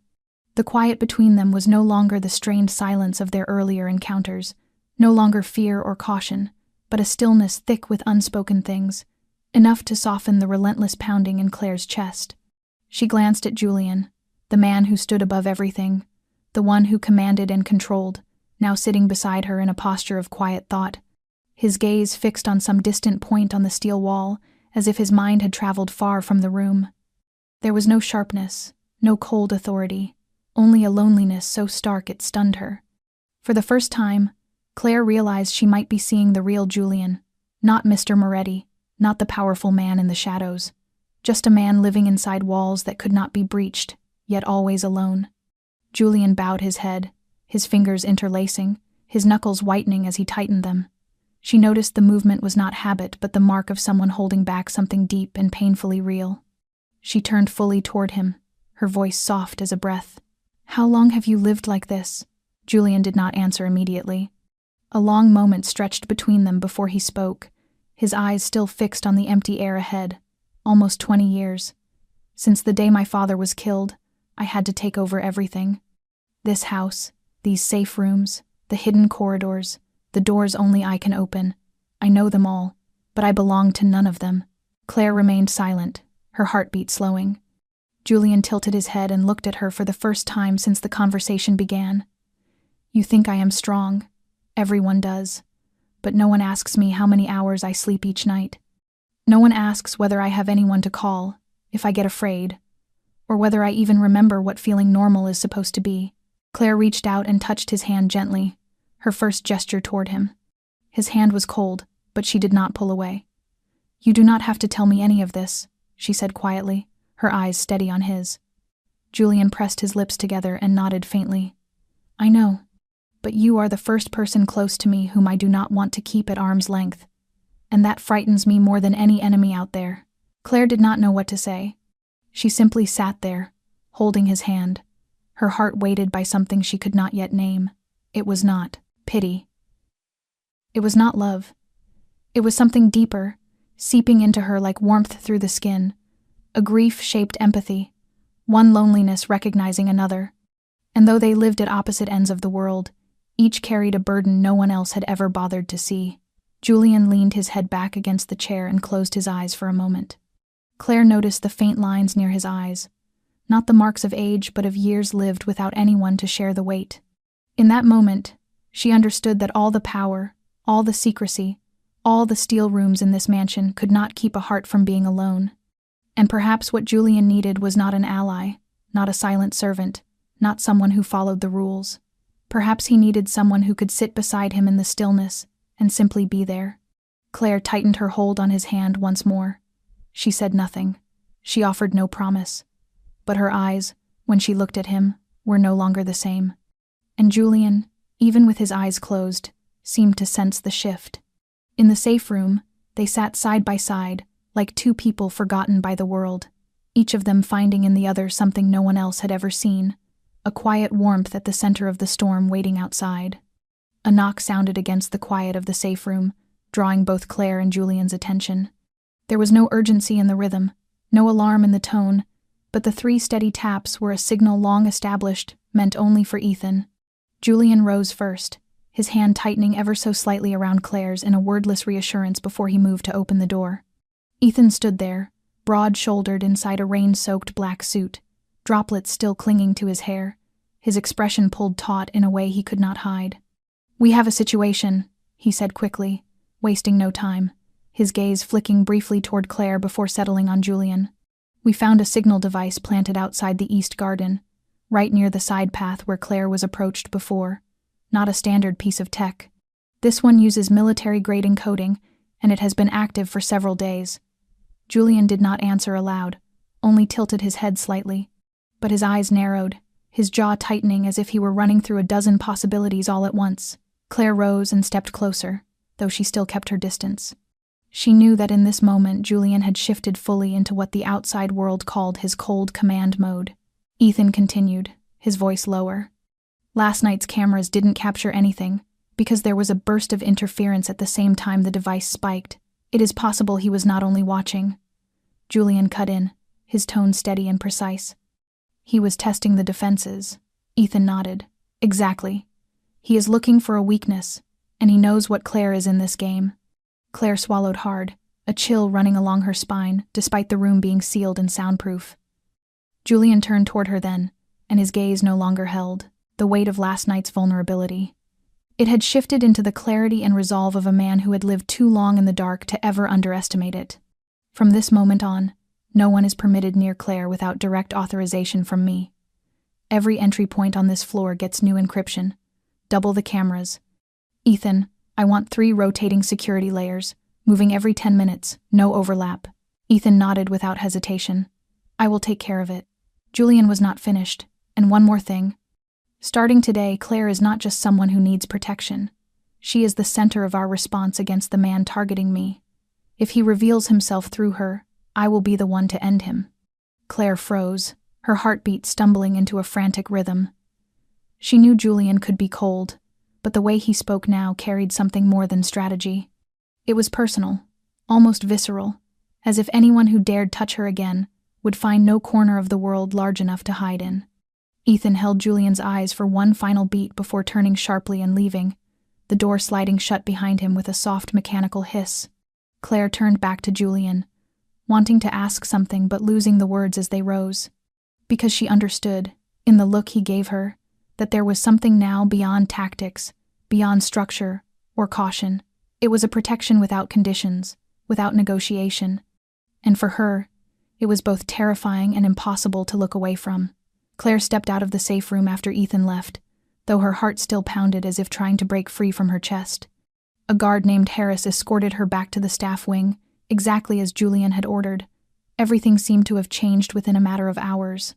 The quiet between them was no longer the strained silence of their earlier encounters, no longer fear or caution, but a stillness thick with unspoken things, enough to soften the relentless pounding in Claire's chest. She glanced at Julian, the man who stood above everything, the one who commanded and controlled, now sitting beside her in a posture of quiet thought, his gaze fixed on some distant point on the steel wall, as if his mind had traveled far from the room. There was no sharpness, no cold authority, only a loneliness so stark it stunned her. For the first time, Claire realized she might be seeing the real Julian, not Mr. Moretti, not the powerful man in the shadows, just a man living inside walls that could not be breached, yet always alone. Julian bowed his head, his fingers interlacing, his knuckles whitening as he tightened them. She noticed the movement was not habit but the mark of someone holding back something deep and painfully real. She turned fully toward him, her voice soft as a breath. "How long have you lived like this?" Julian did not answer immediately. A long moment stretched between them before he spoke, his eyes still fixed on the empty air ahead. "Almost 20 years. Since the day my father was killed, I had to take over everything. This house, these safe rooms, the hidden corridors, the doors only I can open. I know them all, but I belong to none of them." Claire remained silent, her heartbeat slowing. Julian tilted his head and looked at her for the first time since the conversation began. "You think I am strong. Everyone does. But no one asks me how many hours I sleep each night. No one asks whether I have anyone to call, if I get afraid, or whether I even remember what feeling normal is supposed to be." Claire reached out and touched his hand gently, her first gesture toward him. His hand was cold, but she did not pull away. "You do not have to tell me any of this," she said quietly, her eyes steady on his. Julian pressed his lips together and nodded faintly. "I know, but you are the first person close to me whom I do not want to keep at arm's length, and that frightens me more than any enemy out there." Claire did not know what to say. She simply sat there, holding his hand, her heart weighted by something she could not yet name. It was not pity. It was not love. It was something deeper, seeping into her like warmth through the skin, a grief-shaped empathy, one loneliness recognizing another. And though they lived at opposite ends of the world, each carried a burden no one else had ever bothered to see. Julian leaned his head back against the chair and closed his eyes for a moment. Claire noticed the faint lines near his eyes, not the marks of age but of years lived without anyone to share the weight. In that moment, she understood that all the power, all the secrecy, all the steel rooms in this mansion could not keep a heart from being alone. And perhaps what Julian needed was not an ally, not a silent servant, not someone who followed the rules. Perhaps he needed someone who could sit beside him in the stillness and simply be there. Claire tightened her hold on his hand once more. She said nothing. She offered no promise. But her eyes, when she looked at him, were no longer the same. And Julian, even with his eyes closed, seemed to sense the shift. In the safe room, they sat side by side, like two people forgotten by the world, each of them finding in the other something no one else had ever seen, a quiet warmth at the center of the storm waiting outside. A knock sounded against the quiet of the safe room, drawing both Claire and Julian's attention. There was no urgency in the rhythm, no alarm in the tone, but the 3 steady taps were a signal long established, meant only for Ethan. Julian rose first, his hand tightening ever so slightly around Claire's in a wordless reassurance before he moved to open the door. Ethan stood there, broad-shouldered inside a rain-soaked black suit, droplets still clinging to his hair, his expression pulled taut in a way he could not hide. "We have a situation," he said quickly, wasting no time, his gaze flicking briefly toward Claire before settling on Julian. "We found a signal device planted outside the east garden, right near the side path where Claire was approached before. Not a standard piece of tech. This one uses military-grade encoding, and it has been active for several days." Julian did not answer aloud, only tilted his head slightly. But his eyes narrowed, his jaw tightening as if he were running through a dozen possibilities all at once. Claire rose and stepped closer, though she still kept her distance. She knew that in this moment Julian had shifted fully into what the outside world called his cold command mode. Ethan continued, his voice lower. "Last night's cameras didn't capture anything, because there was a burst of interference at the same time the device spiked. It is possible he was not only watching. Julian cut in, his tone steady and precise. He was testing the defenses. Ethan nodded. Exactly. He is looking for a weakness, and he knows what Claire is in this game. Claire swallowed hard, a chill running along her spine, despite the room being sealed and soundproof. Julian turned toward her then, and his gaze no longer held the weight of last night's vulnerability. It had shifted into the clarity and resolve of a man who had lived too long in the dark to ever underestimate it. From this moment on, no one is permitted near Claire without direct authorization from me. Every entry point on this floor gets new encryption. Double the cameras. Ethan, I want 3 rotating security layers, moving every 10 minutes, no overlap. Ethan nodded without hesitation. I will take care of it. Julian was not finished, and one more thing. Starting today, Claire is not just someone who needs protection. She is the center of our response against the man targeting me. If he reveals himself through her, I will be the one to end him. Claire froze, her heartbeat stumbling into a frantic rhythm. She knew Julian could be cold, but the way he spoke now carried something more than strategy. It was personal, almost visceral, as if anyone who dared touch her again would find no corner of the world large enough to hide in. Ethan held Julian's eyes for one final beat before turning sharply and leaving, the door sliding shut behind him with a soft mechanical hiss. Claire turned back to Julian, wanting to ask something but losing the words as they rose. Because she understood, in the look he gave her, that there was something now beyond tactics, beyond structure or caution. It was a protection without conditions, without negotiation. And for her, it was both terrifying and impossible to look away from. Claire stepped out of the safe room after Ethan left, though her heart still pounded as if trying to break free from her chest. A guard named Harris escorted her back to the staff wing, exactly as Julian had ordered. Everything seemed to have changed within a matter of hours.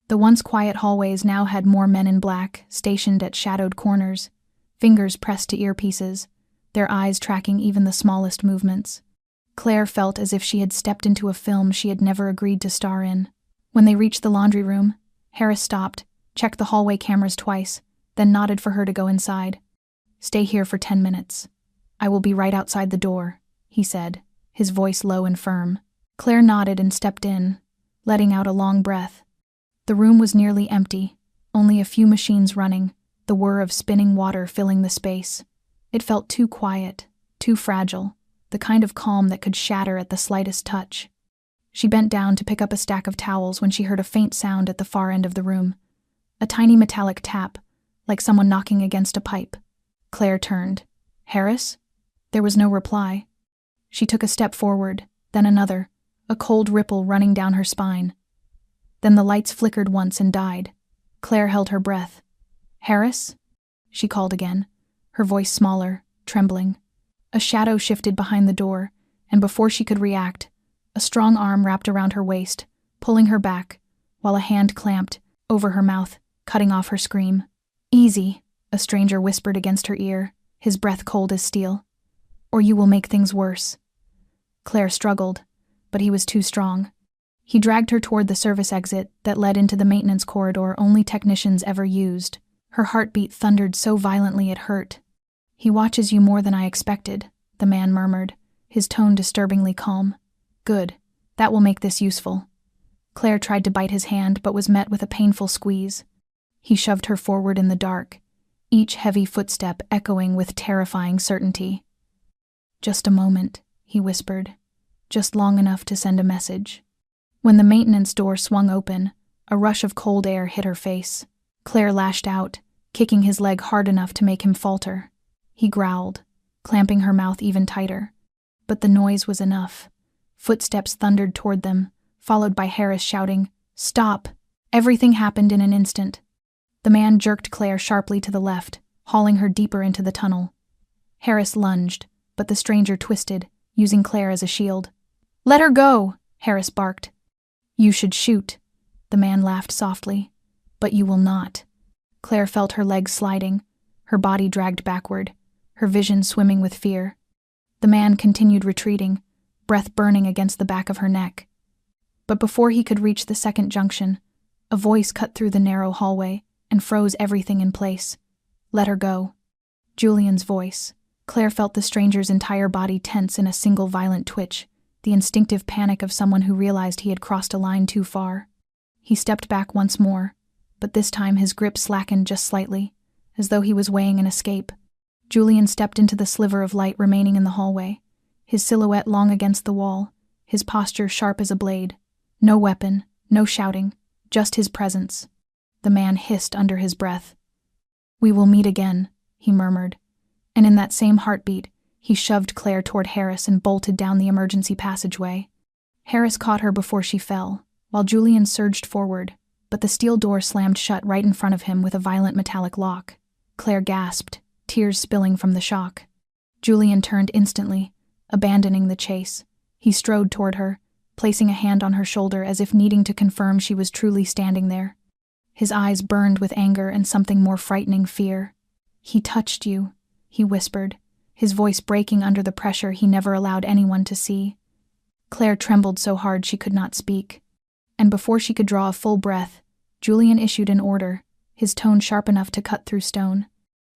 The once quiet hallways now had more men in black, stationed at shadowed corners, fingers pressed to earpieces, their eyes tracking even the smallest movements. Claire felt as if she had stepped into a film she had never agreed to star in. When they reached the laundry room, Harris stopped, checked the hallway cameras twice, then nodded for her to go inside. Stay here for 10 minutes. I will be right outside the door, he said, his voice low and firm. Claire nodded and stepped in, letting out a long breath. The room was nearly empty, only a few machines running, the whir of spinning water filling the space. It felt too quiet, too fragile, the kind of calm that could shatter at the slightest touch. She bent down to pick up a stack of towels when she heard a faint sound at the far end of the room. A tiny metallic tap, like someone knocking against a pipe. Claire turned. Harris? There was no reply. She took a step forward, then another, a cold ripple running down her spine. Then the lights flickered once and died. Claire held her breath. Harris? She called again, her voice smaller, trembling. A shadow shifted behind the door, and before she could react, a strong arm wrapped around her waist, pulling her back, while a hand clamped over her mouth, cutting off her scream. Easy, a stranger whispered against her ear, his breath cold as steel. Or you will make things worse. Claire struggled, but he was too strong. He dragged her toward the service exit that led into the maintenance corridor only technicians ever used. Her heartbeat thundered so violently it hurt. He watches you more than I expected, the man murmured, his tone disturbingly calm. Good, that will make this useful. Claire tried to bite his hand but was met with a painful squeeze. He shoved her forward in the dark, each heavy footstep echoing with terrifying certainty. Just a moment, he whispered, just long enough to send a message. When the maintenance door swung open, a rush of cold air hit her face. Claire lashed out, kicking his leg hard enough to make him falter. He growled, clamping her mouth even tighter. But the noise was enough. Footsteps thundered toward them, followed by Harris shouting, "Stop!" Everything happened in an instant. The man jerked Claire sharply to the left, hauling her deeper into the tunnel. Harris lunged, but the stranger twisted, using Claire as a shield. "Let her go!" Harris barked. "You should shoot." The man laughed softly. "But you will not." Claire felt her legs sliding, her body dragged backward, her vision swimming with fear. The man continued retreating, breath burning against the back of her neck. But before he could reach the second junction, a voice cut through the narrow hallway and froze everything in place. "Let her go." Julian's voice, Claire felt the stranger's entire body tense in a single violent twitch, the instinctive panic of someone who realized he had crossed a line too far. He stepped back once more, but this time his grip slackened just slightly, as though he was weighing an escape. Julian stepped into the sliver of light remaining in the hallway, his silhouette long against the wall, his posture sharp as a blade. No weapon, no shouting, just his presence. The man hissed under his breath. "We will meet again," he murmured, and in that same heartbeat, he shoved Claire toward Harris and bolted down the emergency passageway. Harris caught her before she fell, while Julian surged forward, but the steel door slammed shut right in front of him with a violent metallic lock. Claire gasped, tears spilling from the shock. Julian turned instantly, abandoning the chase. He strode toward her, placing a hand on her shoulder as if needing to confirm she was truly standing there. His eyes burned with anger and something more frightening, fear. "He touched you," he whispered, his voice breaking under the pressure he never allowed anyone to see. Claire trembled so hard she could not speak. And before she could draw a full breath, Julian issued an order, his tone sharp enough to cut through stone.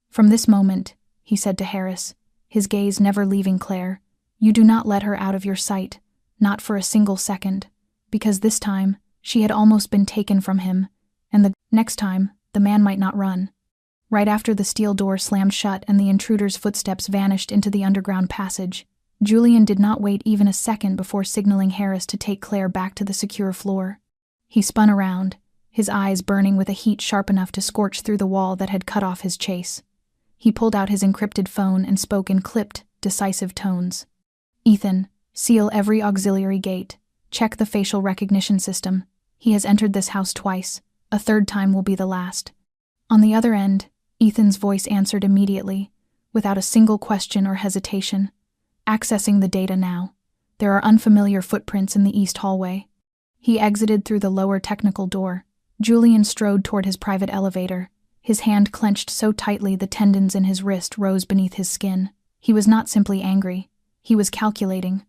"From this moment," he said to Harris, his gaze never leaving Claire, "you do not let her out of your sight, not for a single second, because this time, she had almost been taken from him, and the next time, the man might not run." Right after the steel door slammed shut and the intruder's footsteps vanished into the underground passage, Julian did not wait even a second before signaling Harris to take Claire back to the secure floor. He spun around, his eyes burning with a heat sharp enough to scorch through the wall that had cut off his chase. He pulled out his encrypted phone and spoke in clipped, decisive tones. "Ethan, seal every auxiliary gate. Check the facial recognition system. He has entered this house twice. A third time will be the last." On the other end, Ethan's voice answered immediately, without a single question or hesitation. "Accessing the data now. There are unfamiliar footprints in the east hallway." He exited through the lower technical door. Julian strode toward his private elevator, his hand clenched so tightly the tendons in his wrist rose beneath his skin. He was not simply angry. He was calculating.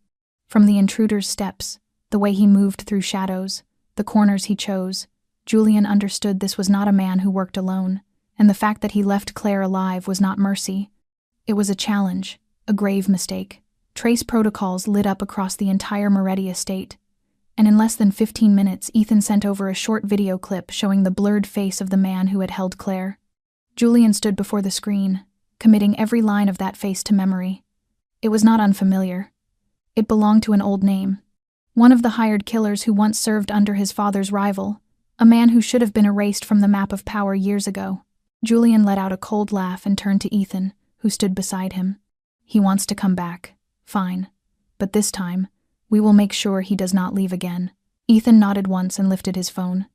From the intruder's steps, the way he moved through shadows, the corners he chose, Julian understood this was not a man who worked alone, and the fact that he left Claire alive was not mercy. It was a challenge, a grave mistake. Trace protocols lit up across the entire Moretti estate, and in less than 15 minutes, Ethan sent over a short video clip showing the blurred face of the man who had held Claire. Julian stood before the screen, committing every line of that face to memory. It was not unfamiliar. It belonged to an old name. One of the hired killers who once served under his father's rival, a man who should have been erased from the map of power years ago. Julian let out a cold laugh and turned to Ethan, who stood beside him. "He wants to come back. Fine. But this time, we will make sure he does not leave again." Ethan nodded once and lifted his phone.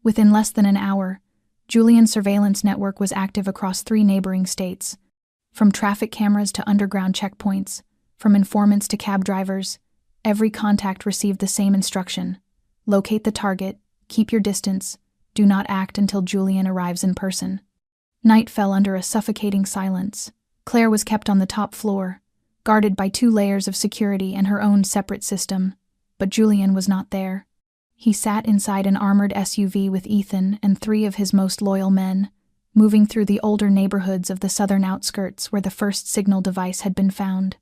Within less than an hour, Julian's surveillance network was active across 3 neighboring states. From traffic cameras to underground checkpoints, from informants to cab drivers, every contact received the same instruction: locate the target, keep your distance, do not act until Julian arrives in person. Night fell under a suffocating silence. Claire was kept on the top floor, guarded by 2 layers of security and her own separate system, but Julian was not there. He sat inside an armored SUV with Ethan and 3 of his most loyal men, moving through the older neighborhoods of the southern outskirts where the first signal device had been found.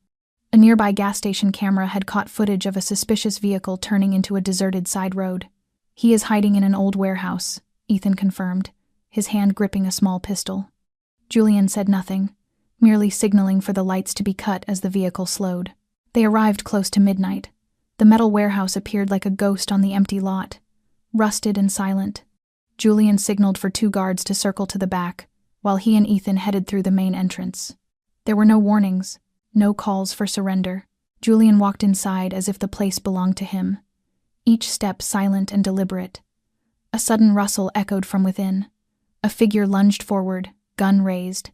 A nearby gas station camera had caught footage of a suspicious vehicle turning into a deserted side road. "He is hiding in an old warehouse," Ethan confirmed, his hand gripping a small pistol. Julian said nothing, merely signaling for the lights to be cut as the vehicle slowed. They arrived close to midnight. The metal warehouse appeared like a ghost on the empty lot, rusted and silent. Julian signaled for 2 guards to circle to the back, while he and Ethan headed through the main entrance. There were no warnings, no calls for surrender. Julian walked inside as if the place belonged to him, each step silent and deliberate. A sudden rustle echoed from within. A figure lunged forward, gun raised.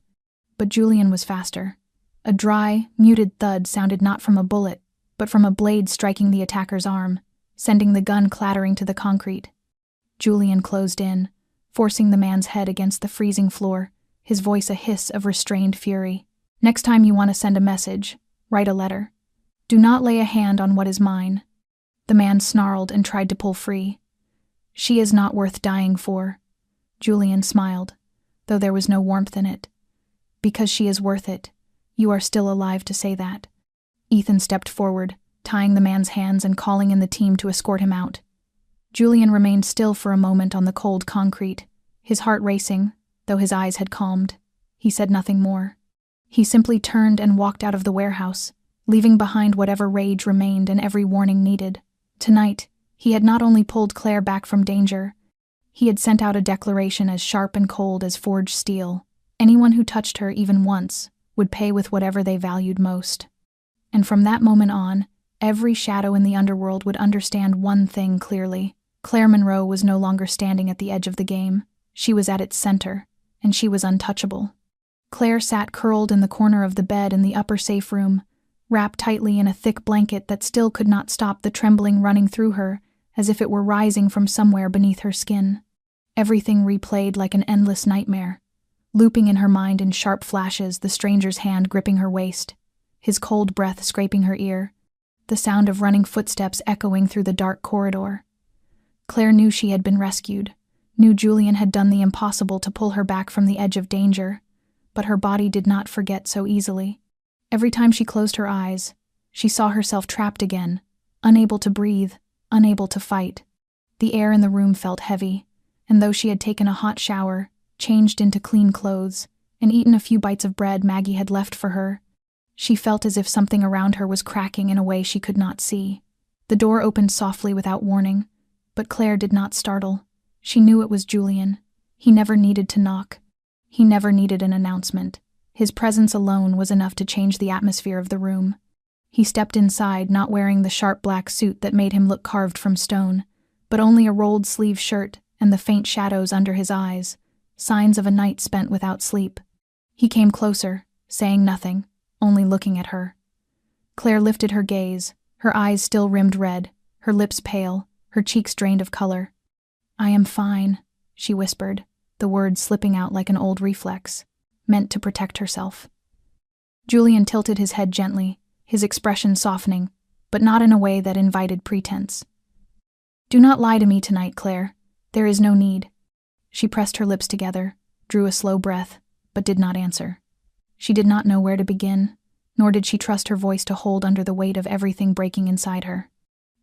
But Julian was faster. A dry, muted thud sounded not from a bullet, but from a blade striking the attacker's arm, sending the gun clattering to the concrete. Julian closed in, forcing the man's head against the freezing floor, his voice a hiss of restrained fury. "Next time you want to send a message, write a letter. Do not lay a hand on what is mine." The man snarled and tried to pull free. "She is not worth dying for." Julian smiled, though there was no warmth in it. "Because she is worth it. You are still alive to say that." Ethan stepped forward, tying the man's hands and calling in the team to escort him out. Julian remained still for a moment on the cold concrete, his heart racing, though his eyes had calmed. He said nothing more. He simply turned and walked out of the warehouse, leaving behind whatever rage remained and every warning needed. Tonight, he had not only pulled Claire back from danger, he had sent out a declaration as sharp and cold as forged steel. Anyone who touched her even once would pay with whatever they valued most. And from that moment on, every shadow in the underworld would understand one thing clearly. Claire Monroe was no longer standing at the edge of the game. She was at its center, and she was untouchable. Claire sat curled in the corner of the bed in the upper safe room, wrapped tightly in a thick blanket that still could not stop the trembling running through her, as if it were rising from somewhere beneath her skin. Everything replayed like an endless nightmare, looping in her mind in sharp flashes, the stranger's hand gripping her waist, his cold breath scraping her ear, the sound of running footsteps echoing through the dark corridor. Claire knew she had been rescued, knew Julian had done the impossible to pull her back from the edge of danger, but her body did not forget so easily. Every time she closed her eyes, she saw herself trapped again, unable to breathe, unable to fight. The air in the room felt heavy, and though she had taken a hot shower, changed into clean clothes, and eaten a few bites of bread Maggie had left for her, she felt as if something around her was cracking in a way she could not see. The door opened softly without warning, but Claire did not startle. She knew it was Julian. He never needed to knock. He never needed an announcement. His presence alone was enough to change the atmosphere of the room. He stepped inside, not wearing the sharp black suit that made him look carved from stone, but only a rolled-sleeve shirt and the faint shadows under his eyes, signs of a night spent without sleep. He came closer, saying nothing, only looking at her. Claire lifted her gaze, her eyes still rimmed red, her lips pale, her cheeks drained of color. "I am fine," she whispered, the words slipping out like an old reflex, meant to protect herself. Julian tilted his head gently, his expression softening, but not in a way that invited pretense. "Do not lie to me tonight, Claire. There is no need." She pressed her lips together, drew a slow breath, but did not answer. She did not know where to begin, nor did she trust her voice to hold under the weight of everything breaking inside her.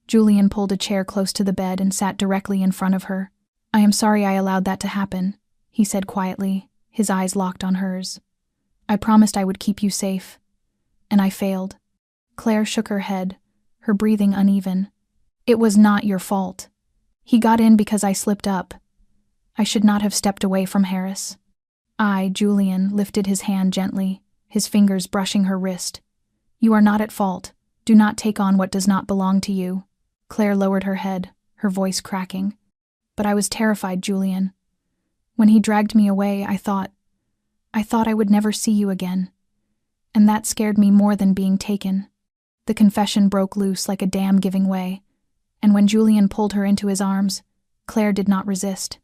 Julian pulled a chair close to the bed and sat directly in front of her. "I am sorry I allowed that to happen," he said quietly, his eyes locked on hers. "I promised I would keep you safe, and I failed." Claire shook her head, her breathing uneven. "It was not your fault. He got in because I slipped up. I should not have stepped away from Harris." Julian, lifted his hand gently, his fingers brushing her wrist. "You are not at fault. Do not take on what does not belong to you." Claire lowered her head, her voice cracking. "But I was terrified, Julian. When he dragged me away, I thought I would never see you again. And that scared me more than being taken." The confession broke loose like a dam giving way, and when Julian pulled her into his arms, Claire did not resist.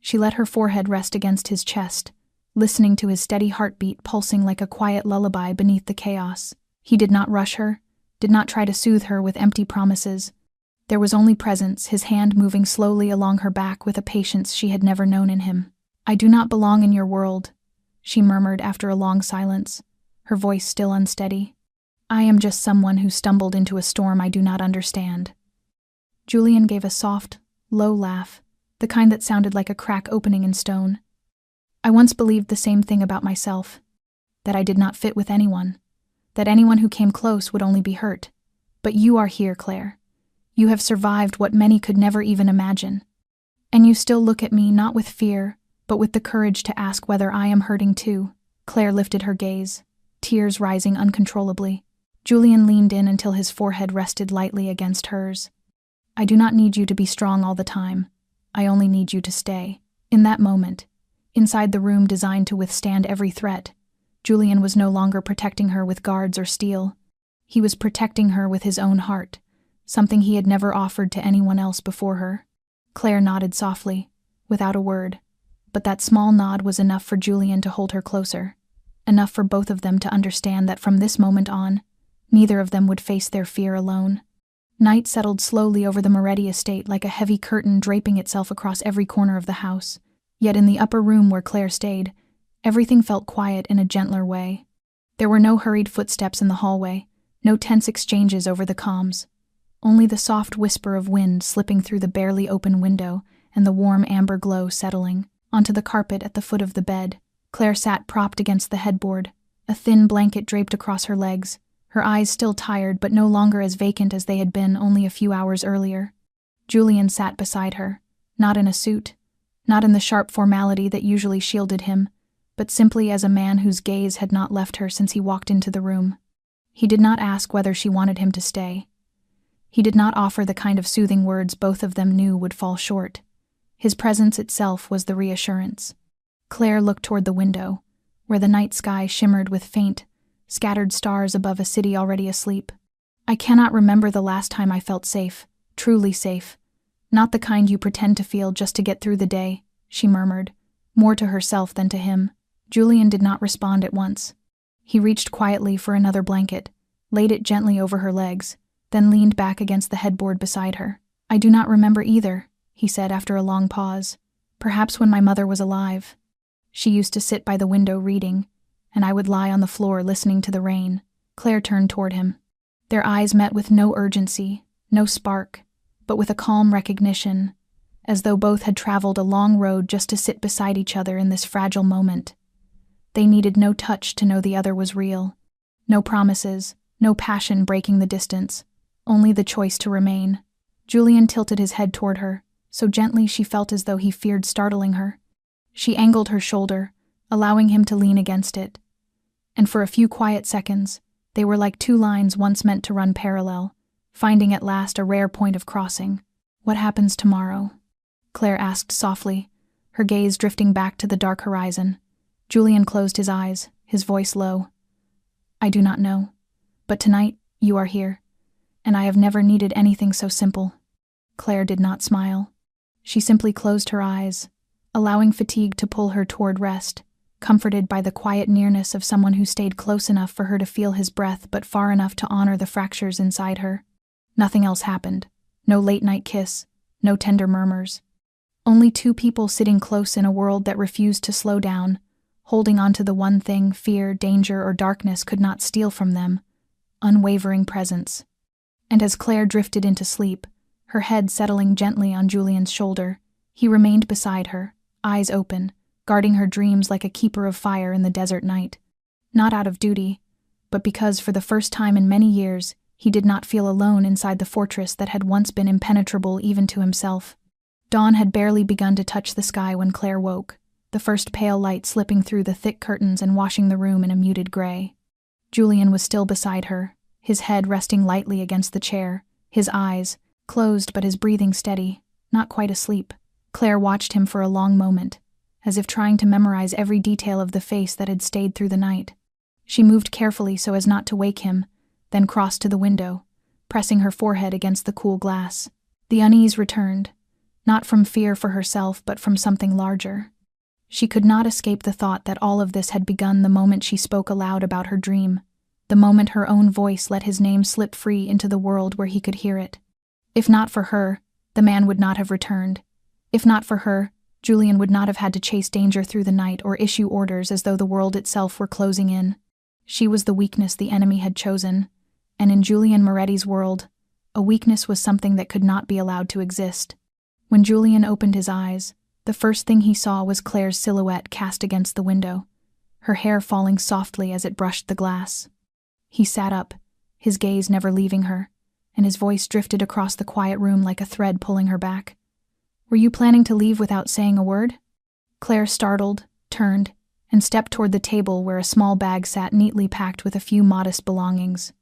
She let her forehead rest against his chest, listening to his steady heartbeat pulsing like a quiet lullaby beneath the chaos. He did not rush her, did not try to soothe her with empty promises. There was only presence, his hand moving slowly along her back with a patience she had never known in him. "I do not belong in your world," she murmured after a long silence, her voice still unsteady. "I am just someone who stumbled into a storm I do not understand." Julian gave a soft, low laugh, the kind that sounded like a crack opening in stone. "I once believed the same thing about myself, that I did not fit with anyone, that anyone who came close would only be hurt. But you are here, Claire. You have survived what many could never even imagine. And you still look at me not with fear, but with the courage to ask whether I am hurting too." Claire lifted her gaze, tears rising uncontrollably. Julian leaned in until his forehead rested lightly against hers. "I do not need you to be strong all the time. I only need you to stay." In that moment, inside the room designed to withstand every threat, Julian was no longer protecting her with guards or steel. He was protecting her with his own heart, something he had never offered to anyone else before her. Claire nodded softly, without a word, but that small nod was enough for Julian to hold her closer, enough for both of them to understand that from this moment on, neither of them would face their fear alone. Night settled slowly over the Moretti estate like a heavy curtain draping itself across every corner of the house. Yet in the upper room where Claire stayed, everything felt quiet in a gentler way. There were no hurried footsteps in the hallway, no tense exchanges over the comms. Only the soft whisper of wind slipping through the barely open window and the warm amber glow settling onto the carpet at the foot of the bed. Claire sat propped against the headboard, a thin blanket draped across her legs, her eyes still tired but no longer as vacant as they had been only a few hours earlier. Julian sat beside her, not in a suit, not in the sharp formality that usually shielded him, but simply as a man whose gaze had not left her since he walked into the room. He did not ask whether she wanted him to stay. He did not offer the kind of soothing words both of them knew would fall short. His presence itself was the reassurance. Claire looked toward the window, where the night sky shimmered with faint, scattered stars above a city already asleep. I cannot remember the last time I felt safe, truly safe. Not the kind you pretend to feel just to get through the day, she murmured, more to herself than to him. Julian did not respond at once. He reached quietly for another blanket, laid it gently over her legs, then leaned back against the headboard beside her. I do not remember either, he said after a long pause. Perhaps when my mother was alive. She used to sit by the window reading, and I would lie on the floor listening to the rain. Claire turned toward him. Their eyes met with no urgency, no spark, but with a calm recognition, as though both had traveled a long road just to sit beside each other in this fragile moment. They needed no touch to know the other was real. No promises, no passion breaking the distance, only the choice to remain. Julian tilted his head toward her, so gently she felt as though he feared startling her. She angled her shoulder, allowing him to lean against it. And for a few quiet seconds, they were like two lines once meant to run parallel, finding at last a rare point of crossing. What happens tomorrow? Claire asked softly, her gaze drifting back to the dark horizon. Julian closed his eyes, his voice low. I do not know. But tonight, you are here. And I have never needed anything so simple. Claire did not smile. She simply closed her eyes, allowing fatigue to pull her toward rest, comforted by the quiet nearness of someone who stayed close enough for her to feel his breath but far enough to honor the fractures inside her. Nothing else happened. No late-night kiss, no tender murmurs. Only two people sitting close in a world that refused to slow down, holding on to the one thing fear, danger, or darkness could not steal from them, unwavering presence. And as Claire drifted into sleep, her head settling gently on Julian's shoulder, he remained beside her, eyes open, guarding her dreams like a keeper of fire in the desert night. Not out of duty, but because for the first time in many years, he did not feel alone inside the fortress that had once been impenetrable even to himself. Dawn had barely begun to touch the sky when Claire woke, the first pale light slipping through the thick curtains and washing the room in a muted gray. Julian was still beside her, his head resting lightly against the chair, his eyes closed but his breathing steady, not quite asleep. Claire watched him for a long moment, as if trying to memorize every detail of the face that had stayed through the night. She moved carefully so as not to wake him, then crossed to the window, pressing her forehead against the cool glass. The unease returned, not from fear for herself but from something larger. She could not escape the thought that all of this had begun the moment she spoke aloud about her dream, the moment her own voice let his name slip free into the world where he could hear it. If not for her, the man would not have returned. If not for her, Julian would not have had to chase danger through the night or issue orders as though the world itself were closing in. She was the weakness the enemy had chosen, and in Julian Moretti's world, a weakness was something that could not be allowed to exist. When Julian opened his eyes, the first thing he saw was Claire's silhouette cast against the window, her hair falling softly as it brushed the glass. He sat up, his gaze never leaving her, and his voice drifted across the quiet room like a thread pulling her back. Were you planning to leave without saying a word? Claire startled, turned, and stepped toward the table where a small bag sat neatly packed with a few modest belongings.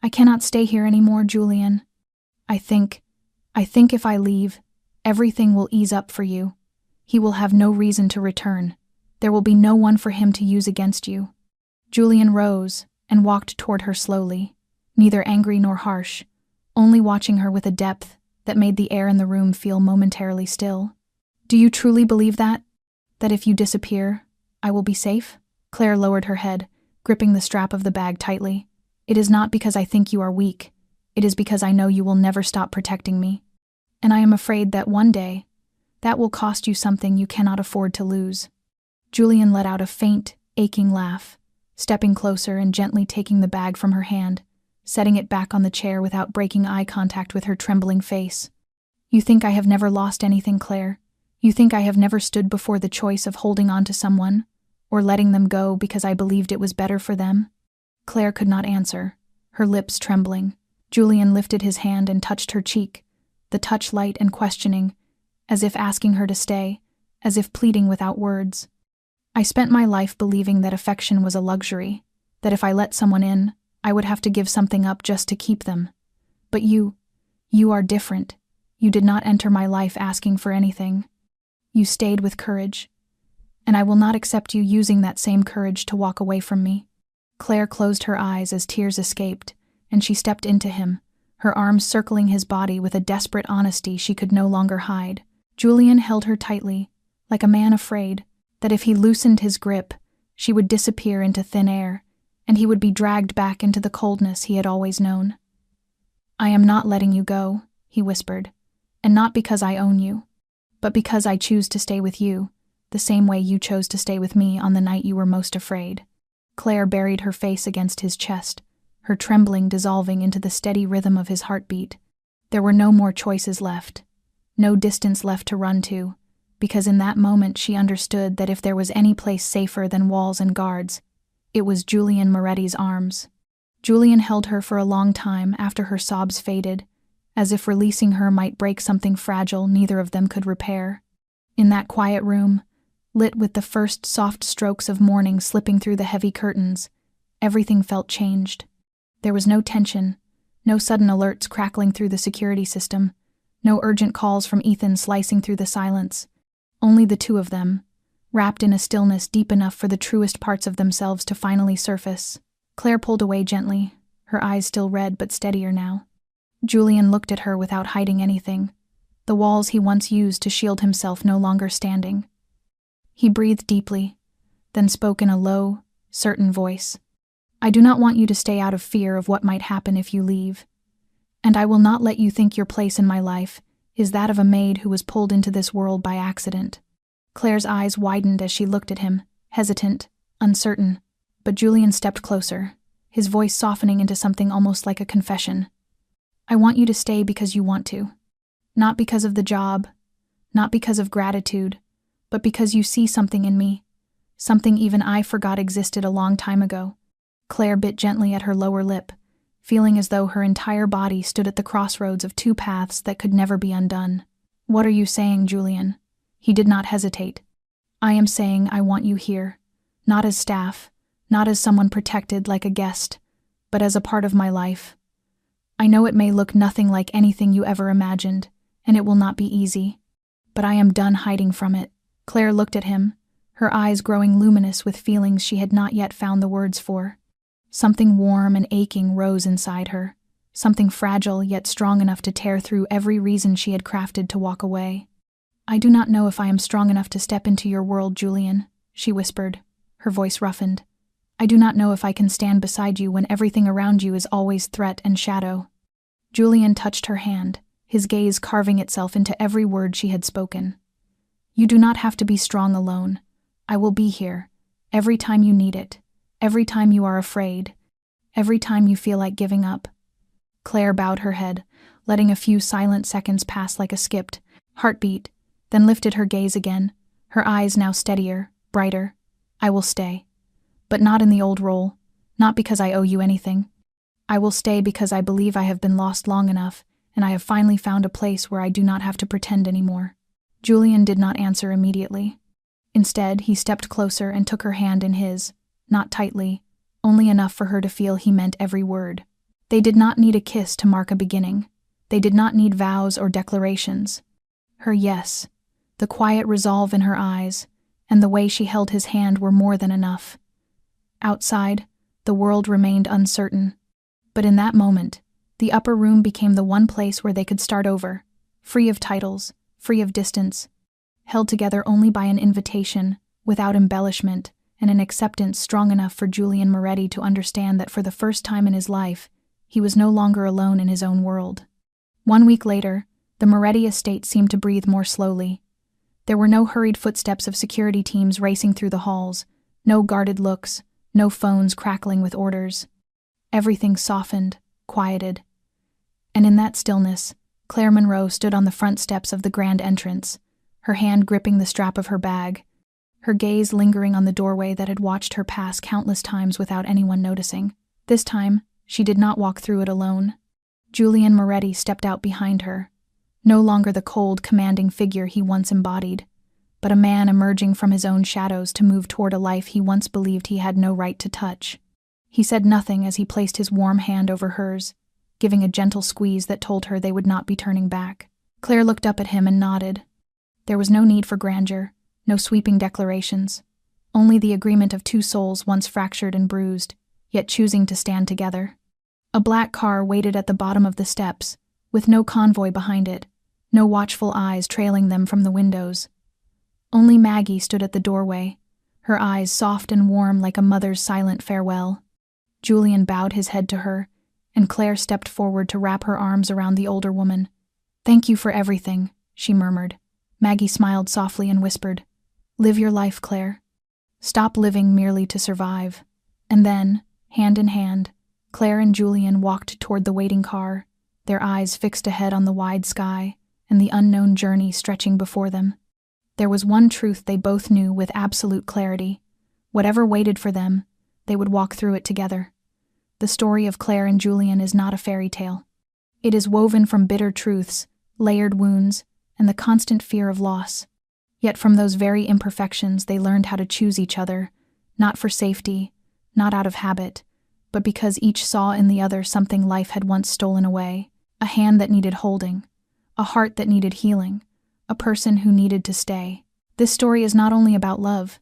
I cannot stay here anymore, Julian. I think if I leave, everything will ease up for you. He will have no reason to return. There will be no one for him to use against you. Julian rose and walked toward her slowly, neither angry nor harsh, only watching her with a depth that made the air in the room feel momentarily still. Do you truly believe that? That if you disappear, I will be safe? Claire lowered her head, gripping the strap of the bag tightly. It is not because I think you are weak. It is because I know you will never stop protecting me. And I am afraid that one day, that will cost you something you cannot afford to lose. Julian let out a faint, aching laugh, stepping closer and gently taking the bag from her hand, setting it back on the chair without breaking eye contact with her trembling face. You think I have never lost anything, Claire? You think I have never stood before the choice of holding on to someone, or letting them go because I believed it was better for them? Claire could not answer, her lips trembling. Julian lifted his hand and touched her cheek, the touch light and questioning, as if asking her to stay, as if pleading without words. I spent my life believing that affection was a luxury, that if I let someone in, I would have to give something up just to keep them. But you are different. You did not enter my life asking for anything. You stayed with courage. And I will not accept you using that same courage to walk away from me. Claire closed her eyes as tears escaped, and she stepped into him, her arms circling his body with a desperate honesty she could no longer hide. Julian held her tightly, like a man afraid that if he loosened his grip, she would disappear into thin air, and he would be dragged back into the coldness he had always known. I am not letting you go, he whispered, and not because I own you, but because I choose to stay with you, the same way you chose to stay with me on the night you were most afraid. Claire buried her face against his chest, her trembling dissolving into the steady rhythm of his heartbeat. There were no more choices left, no distance left to run to, because in that moment she understood that if there was any place safer than walls and guards, it was Julian Moretti's arms. Julian held her for a long time after her sobs faded, as if releasing her might break something fragile neither of them could repair. In that quiet room, lit with the first soft strokes of morning slipping through the heavy curtains, everything felt changed. There was no tension, no sudden alerts crackling through the security system, no urgent calls from Ethan slicing through the silence. Only the two of them, wrapped in a stillness deep enough for the truest parts of themselves to finally surface. Claire pulled away gently, her eyes still red but steadier now. Julian looked at her without hiding anything, the walls he once used to shield himself no longer standing. He breathed deeply, then spoke in a low, certain voice. I do not want you to stay out of fear of what might happen if you leave. And I will not let you think your place in my life is that of a maid who was pulled into this world by accident. Claire's eyes widened as she looked at him, hesitant, uncertain, but Julian stepped closer, his voice softening into something almost like a confession. I want you to stay because you want to. Not because of the job, not because of gratitude, but because you see something in me, something even I forgot existed a long time ago. Claire bit gently at her lower lip, feeling as though her entire body stood at the crossroads of two paths that could never be undone. What are you saying, Julian? He did not hesitate. I am saying I want you here, not as staff, not as someone protected like a guest, but as a part of my life. I know it may look nothing like anything you ever imagined, and it will not be easy, but I am done hiding from it. Claire looked at him, her eyes growing luminous with feelings she had not yet found the words for. Something warm and aching rose inside her, something fragile yet strong enough to tear through every reason she had crafted to walk away. I do not know if I am strong enough to step into your world, Julian, she whispered, her voice roughened. I do not know if I can stand beside you when everything around you is always threat and shadow. Julian touched her hand, his gaze carving itself into every word she had spoken. You do not have to be strong alone. I will be here, every time you need it, every time you are afraid, every time you feel like giving up. Claire bowed her head, letting a few silent seconds pass like a skipped heartbeat, then lifted her gaze again, her eyes now steadier, brighter. I will stay. But not in the old role, not because I owe you anything. I will stay because I believe I have been lost long enough, and I have finally found a place where I do not have to pretend anymore. Julian did not answer immediately. Instead, he stepped closer and took her hand in his, not tightly, only enough for her to feel he meant every word. They did not need a kiss to mark a beginning. They did not need vows or declarations. Her yes, the quiet resolve in her eyes, and the way she held his hand were more than enough. Outside, the world remained uncertain. But in that moment, the upper room became the one place where they could start over, free of titles, free of distance, held together only by an invitation, without embellishment, and an acceptance strong enough for Julian Moretti to understand that for the first time in his life, he was no longer alone in his own world. 1 week later, the Moretti estate seemed to breathe more slowly. There were no hurried footsteps of security teams racing through the halls, no guarded looks, No phones crackling with orders. Everything softened, quieted. And in that stillness, Claire Monroe stood on the front steps of the grand entrance, her hand gripping the strap of her bag, her gaze lingering on the doorway that had watched her pass countless times without anyone noticing. This time, she did not walk through it alone. Julian Moretti stepped out behind her, no longer the cold, commanding figure he once embodied, but a man emerging from his own shadows to move toward a life he once believed he had no right to touch. He said nothing as he placed his warm hand over hers, giving a gentle squeeze that told her they would not be turning back. Claire looked up at him and nodded. There was no need for grandeur, no sweeping declarations, only the agreement of two souls once fractured and bruised, yet choosing to stand together. A black car waited at the bottom of the steps, with no convoy behind it, no watchful eyes trailing them from the windows. Only Maggie stood at the doorway, her eyes soft and warm like a mother's silent farewell. Julian bowed his head to her, and Claire stepped forward to wrap her arms around the older woman. "Thank you for everything," she murmured. Maggie smiled softly and whispered, "Live your life, Claire. Stop living merely to survive." And then, hand in hand, Claire and Julian walked toward the waiting car, their eyes fixed ahead on the wide sky and the unknown journey stretching before them. There was one truth they both knew with absolute clarity. Whatever waited for them, they would walk through it together. The story of Claire and Julian is not a fairy tale. It is woven from bitter truths, layered wounds, and the constant fear of loss. Yet from those very imperfections they learned how to choose each other, not for safety, not out of habit, but because each saw in the other something life had once stolen away, a hand that needed holding, a heart that needed healing, a person who needed to stay. This story is not only about love,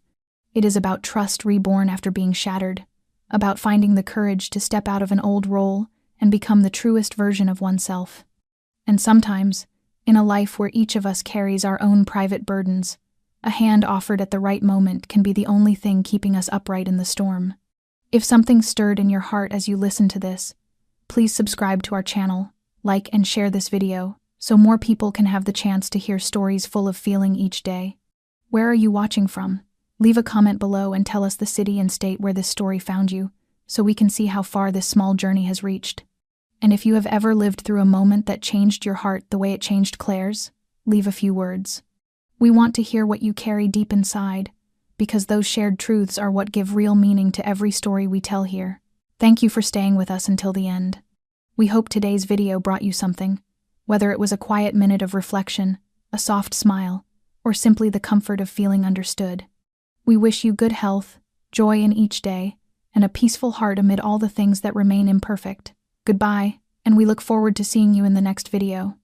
it is about trust reborn after being shattered, about finding the courage to step out of an old role and become the truest version of oneself. And sometimes, in a life where each of us carries our own private burdens, a hand offered at the right moment can be the only thing keeping us upright in the storm. If something stirred in your heart as you listen to this, please subscribe to our channel, like and share this video, so more people can have the chance to hear stories full of feeling each day. Where are you watching from? Leave a comment below and tell us the city and state where this story found you, so we can see how far this small journey has reached. And if you have ever lived through a moment that changed your heart the way it changed Claire's, leave a few words. We want to hear what you carry deep inside, because those shared truths are what give real meaning to every story we tell here. Thank you for staying with us until the end. We hope today's video brought you something, whether it was a quiet minute of reflection, a soft smile, or simply the comfort of feeling understood. We wish you good health, joy in each day, and a peaceful heart amid all the things that remain imperfect. Goodbye, and we look forward to seeing you in the next video.